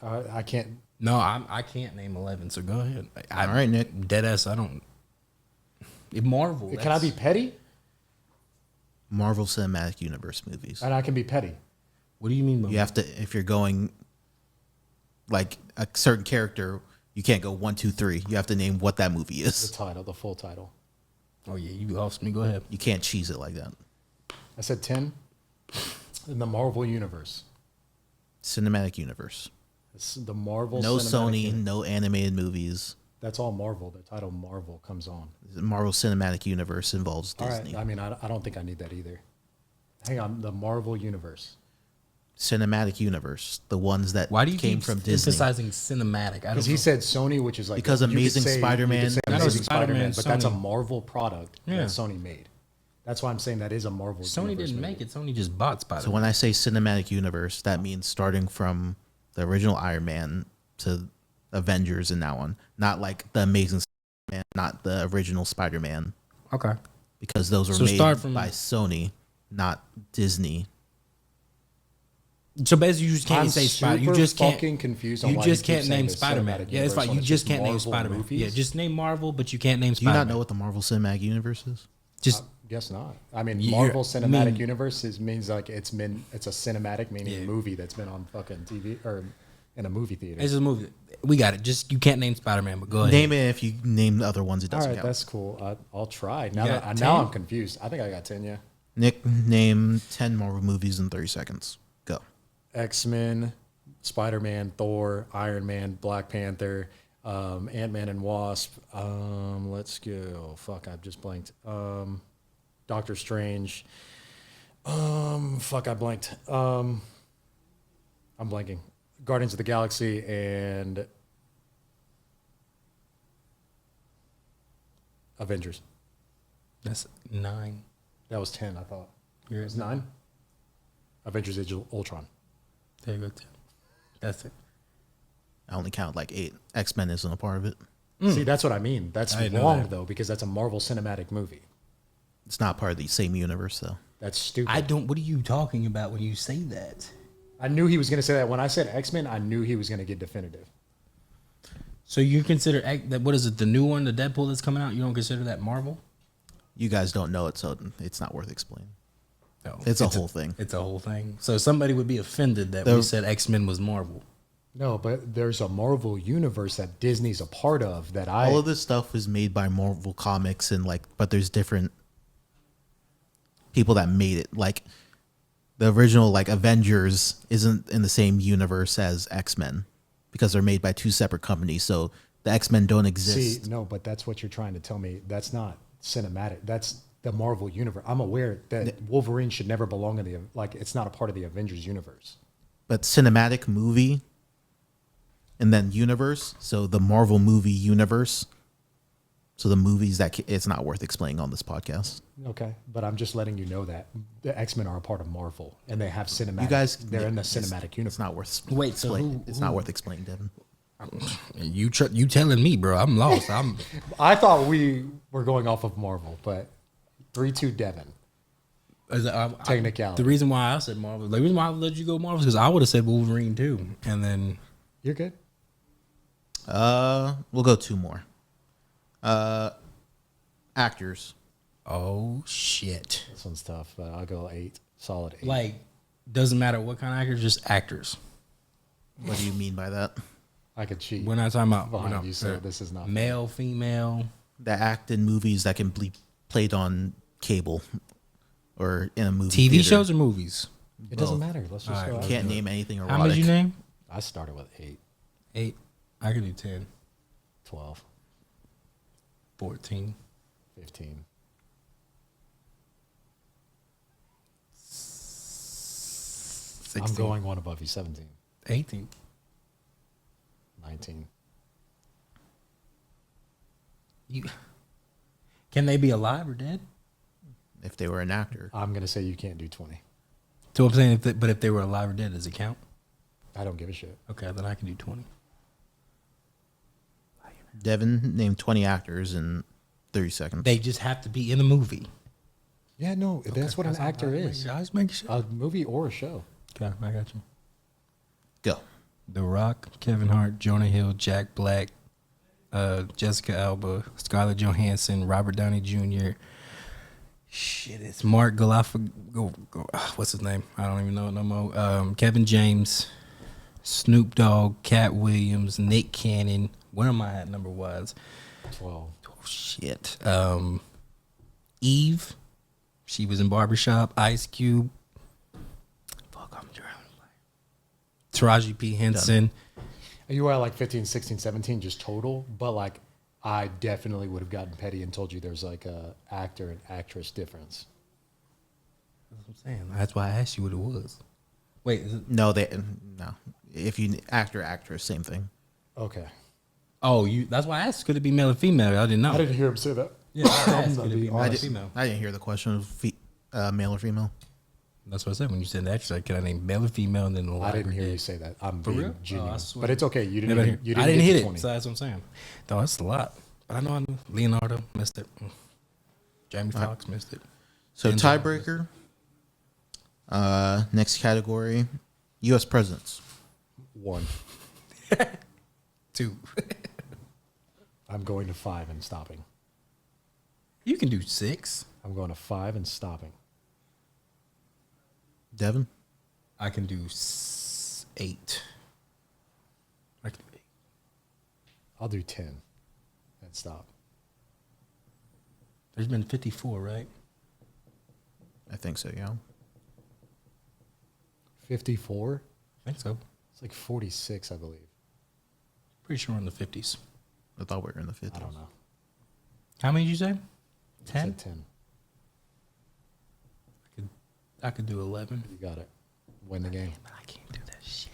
I can't. No, I can't name 11. So go ahead. All right, Nick. Dead ass. I don't. Marvel. Can I be petty? Marvel Cinematic Universe movies. And I can be petty. What do you mean? By You have to, if you're going like a certain character, you can't go 1, 2, 3. You have to name what that movie The is. title, the full title. Oh yeah, you lost me. Go ahead. You can't cheese it like that. I said 10. In the Marvel universe. Cinematic Universe. It's the Marvel. No Cinematic Sony, Universe. no animated movies. That's all Marvel. The title Marvel comes on. The Marvel Cinematic Universe involves All Disney. right. I mean, I don't think I need that either. Hang on. The Marvel universe. Cinematic Universe, the ones that Why do you came keep from Disney. emphasizing cinematic? I don't Because know. he said Sony, which is like Because you could Amazing say- you could Spider-Man- say I know Amazing Spider-Man, Spider-Man, but that's a Sony. Marvel product Yeah. that Sony made. That's why I'm saying that is a Marvel. Sony universe didn't movie. make it. Sony just bought Spider. So when I say Cinematic Universe, that means starting from the original Iron Man to Avengers and now on. Not like the Amazing Spider-Man, not the original Spider-Man, Okay. because those were So made start from- by Sony, not Disney. So basically, you just can't I'm say Spider. You super just can't. fucking confused on You why just he keeps can't saying name the Spider-Man. cinematic Yeah, it's universe fine. when You it's just can't name Marvel Spider-Man. movies. Yeah, just name Marvel, but you can't name Do you Spider-Man. not know what the Marvel Cinematic Universe is? Just Guess not. I mean, You- Marvel Cinematic mean- Universe means like it's a cinematic, meaning Yeah. movie that's been on fucking TV or in a movie theater. it's a movie. We got it. Just you can't name Spider-Man, but go ahead. Name it. If you name the other ones, it All doesn't right, count. that's cool. I'll try. Now, got now 10? I'm confused. I think I got 10. Yeah. Nick, name 10 Marvel movies in 30 seconds. Go. X-Men, Spider-Man, Thor, Iron Man, Black Panther, Ant-Man and Wasp. Let's go. Fuck, I've just blanked. Doctor Strange. Fuck, I blanked. I'm blanking. Guardians of the Galaxy and Avengers. That's 9. That was 10, I thought. You're It was 9? Avengers Age of Ultron. There you go. 10. That's it. I only count like 8. X-Men isn't a part of it. See, that's what I mean. That's I didn't know wrong, that. though, because that's a Marvel Cinematic movie. It's not part of the same universe, though. That's stupid. I don't. What are you talking about when you say that? I knew he was going to say that. When I said X-Men, I knew he was going to get definitive. So you consider that? What is it? The new one, the Deadpool that's coming out. You don't consider that Marvel? You guys don't know it, so it's not worth explaining. No, It's a whole thing. It's a whole thing. So somebody would be offended that The- we said X-Men was Marvel. No, but there's a Marvel universe that Disney's a part of that I... All of this stuff was made by Marvel Comics and but there's different people that made it. Like the original Avengers isn't in the same universe as X-Men because they're made by 2 separate companies. So the X-Men don't exist. See, no, but that's what you're trying to tell me. That's not cinematic. That's the Marvel universe. I'm aware that Wolverine should never belong in it's not a part of the Avengers universe. But cinematic movie, and then universe. So the Marvel movie universe. So the movies that it's not worth explaining on this podcast. Okay, but I'm just letting you know that the X-Men are a part of Marvel, and they have cinematic. You guys, they're in the cinematic universe. It's not worth. Wait, so it's not worth explaining, Devin. You telling me, bro? I'm lost. I thought we were going off of Marvel, but 3-2 Devin. Technicality. The reason why I said Marvel, the reason why I let you go Marvel, is because I would have said Wolverine too, and then You're good. We'll go 2 more. Actors. oh shit, This one's tough, but I'll go 8. Solid 8. like doesn't matter what kind of actors, just actors. What do you mean by that? I could cheat. We're not talking about Behind you, so this is not male, female. That act in movies that can be played on cable or in a movie. TV theater. shows or movies? It doesn't matter. Let's just go. Can't name anything erotic. How many did you name? I started with 8, 8. I could do 10, 12, 14, 15. 16, I'm going one above you. 17, 18. 19. Can they be alive or dead? If they were an actor. I'm gonna say you can't do 20. So I'm saying, but if they were alive or dead, does it count? I don't give a shit. Okay, then I can do 20. Devin, name 20 actors in 30 seconds. They just have to be in the movie. Yeah, no, that's what an actor is. I just make sure. A movie or a show. Okay, I got you. Go. The Rock, Kevin Hart, Jonah Hill, Jack Black, Jessica Alba, Scarlett Johansson, Robert Downey Jr. Shit, it's Mark what's his name? I don't even know it no more. Kevin James, Snoop Dogg, Cat Williams, Nick Cannon. Where am I at number wise? 12. Oh shit. Eve, she was in Barbershop. Ice Cube. Fuck, I'm drowning. Taraji P. Henson. You were at like 15, 16, 17 just total, but like I definitely would have gotten petty and told you there's like a actor and actress difference. That's what I'm saying. That's why I asked you what it was. Wait, is it? No. If you actor, actress, same thing. Okay. Oh, that's why I asked. Could it be male or female? I didn't know. I didn't hear him say that. Yeah, I asked, could it be male or I female? didn't hear the question of male or female. That's what I said when you said the actress. Like, can I name male or female? And then the I didn't library hear did. you say that. I'm For being real? genuine. Oh, I swear. But it's okay. You didn't. Never Even, you I didn't didn't get hit to it. 20. So that's what I'm saying. Though that's a lot. But I know I knew. Leonardo missed it. Jamie Foxx missed it. So Denzel tiebreaker. Next category, U.S. presidents. 1. 2. I'm going to 5 and stopping. You can do 6. I'm going to 5 and stopping. Devin. I can do 8. I can do 8. I'll do 10 and stop. There's been 54, right? I think so. Yeah. 54? I think so. It's like 46, I believe. Pretty sure we're in the 50s. I thought we were in the 50s. I don't know. How many did you say? I 10? said 10. I could do 11. You got it. Win the game. But I can't do that shit.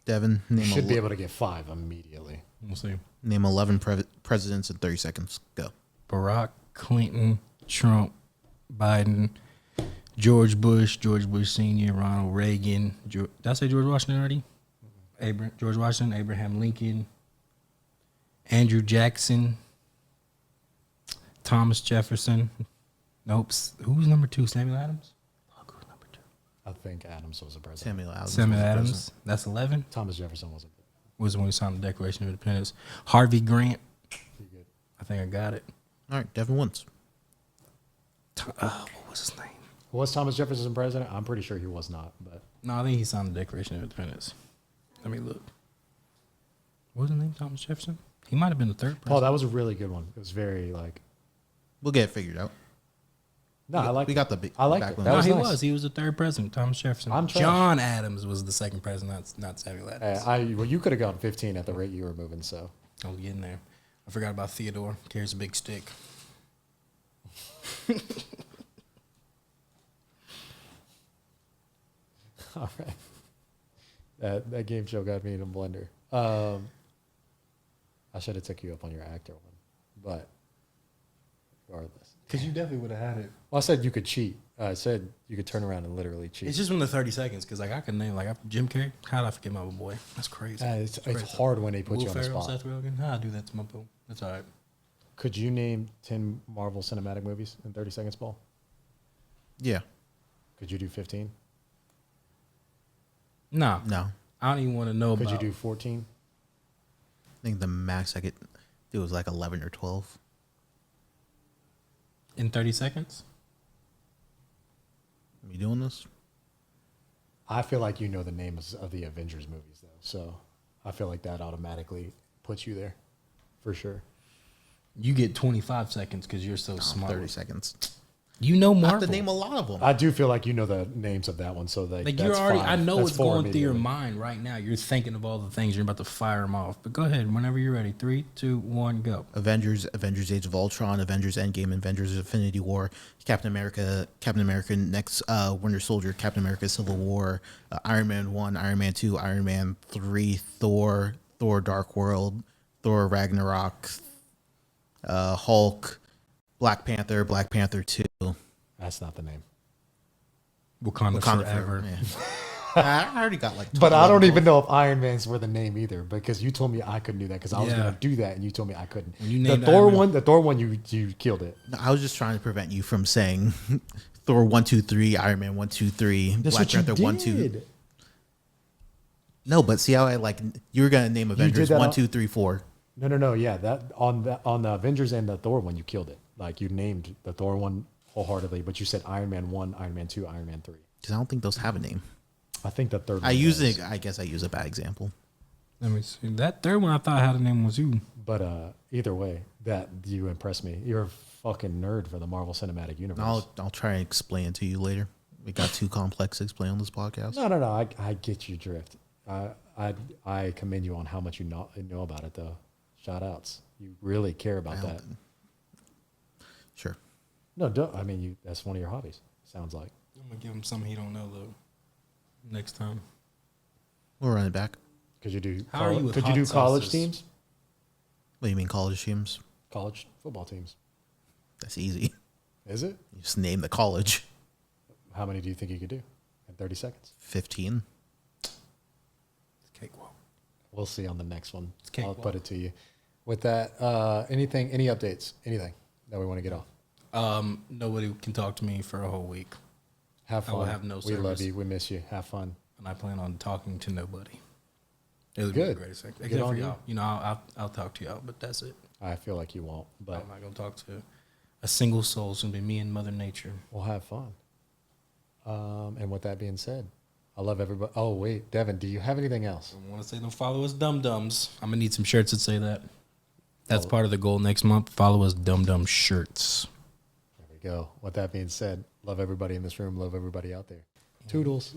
Devin, You name should be able to get 5 immediately. We'll see. name 11 presidents in 30 seconds. Go. Barack, Clinton, Trump, Biden, George Bush Sr., Ronald Reagan. Did I say George Washington already? George Washington, Abraham Lincoln, Andrew Jackson, Thomas Jefferson. Nope. Who's number 2? Samuel Adams? Fuck, who's number 2? I think Adams was the president. Samuel Adams. Samuel was the Adams. president. That's 11. Thomas Jefferson wasn't. Was the one who signed the Declaration of Independence. Harvey Grant. You good. I think I got it. All right, Devin wins. What was his name? Was Thomas Jefferson president? I'm pretty sure he was not, but No, I think he signed the Declaration of Independence. Let me look. What was his name? Thomas Jefferson? He might have been the third Paul, president. that was a really good one. It was very like. We'll get it figured out. No, I like. We got the big. I liked it. backbone. That No, was he nice. was. He was the third president, Thomas Jefferson. I'm trash. John Adams was the second president, not Samuel Adams. Well, you could have gone 15 at the rate you were moving. So I was getting there. I forgot about Theodore. Carries a big stick. all right, that game show got me in a blender. I should have took you up on your actor one, but regardless. Because you definitely would have had it. Well, I said you could cheat. I said you could turn around and literally cheat. It's just from the 30 seconds. Because like I can name like Jim Carrey. How did I forget my boy? That's crazy. It's crazy. hard when they put Will you on the Ferrell, spot. Seth Rogen. How I do that to my boo? That's all right. Could you name 10 Marvel Cinematic movies in 30 seconds, Paul? Yeah. Could you do 15? No. I don't even want to know Could about. you do 14? I think the max I could do was like 11 or 12. In 30 seconds? Are we doing this? I feel like you know the names of the Avengers movies, though. So I feel like that automatically puts you there for sure. You get 25 seconds because you're so smart. 30 seconds. You know I have Marvel. to name a lot of them. I do feel like you know the names of that one. So Like that's you're already, fine. I know That's what's four going through your immediately. mind right now. You're thinking of all the things you're about to fire them off. But go ahead, whenever you're ready. 3, 2, 1, go. Avengers Age of Ultron, Avengers Endgame, Avengers Infinity War, Captain America Next Winter Soldier, Captain America Civil War, Iron Man 1, Iron Man 2, Iron Man 3, Thor Dark World, Thor Ragnarok, Hulk, Black Panther 2. That's not the name. Wakanda, forever. Yeah. I already got like. But I 12 don't of even them. know if Iron Man's were the name either because you told me I couldn't do that because I was Yeah. going to do that and you told me I couldn't. When you The named Thor Iron Man- one, you killed it. No, I was just trying to prevent you from saying Thor 1, 2, 3, Iron Man 1, 2, 3, That's Black what you Panther 1, 2. did. No, but see how I like you were gonna name Avengers that 1, on- 2, 3, 4. No. Yeah, that on the Avengers and the Thor one, you killed it. Like you named the Thor one wholeheartedly, but you said Iron Man 1, Iron Man 2, Iron Man 3. Because I don't think those have a name. I think the third one I does. guess I use a bad example. Let me see. That third one I thought had a name was you. But either way, that you impressed me. You're a fucking nerd for the Marvel Cinematic Universe. I'll try and explain it to you later. It got too complex to explain on this podcast. No. I get your drift. I commend you on how much you know about it, though. Shout outs. You really care about that. Sure. No, don't. I mean, that's one of your hobbies. Sounds like. I'm gonna give him something he don't know though. Next time. We'll run it back. Could you do? How are you with could you do hot college sauces? teams? What do you mean college teams? College football teams. That's easy. Is it? You just name the college. How many do you think you could do in 30 seconds? 15. It's cakewalk. We'll see on the next one. It's cake I'll walk. put it to you. With that, any updates? Anything that we want to get off? Nobody can talk to me for a whole week, Have I will fun. have no we love service. you. We miss you. Have fun. and I plan on talking to nobody. It would Good. be the greatest thing. Good Except on for you. y'all. You know, I'll talk to y'all, but that's it. I feel like you won't, but I'm not gonna talk to a single soul. It's gonna be me and Mother Nature. we'll have fun. And with that being said, I love everybody. Oh, wait, Devin, do you have anything else? I want to say don't follow us dum dums. I'm gonna need some shirts that say that. That's Oh. part of the goal next month. Follow us dum dum shirts. There we go. With that being said, love everybody in this room. Love everybody out there. Toodles.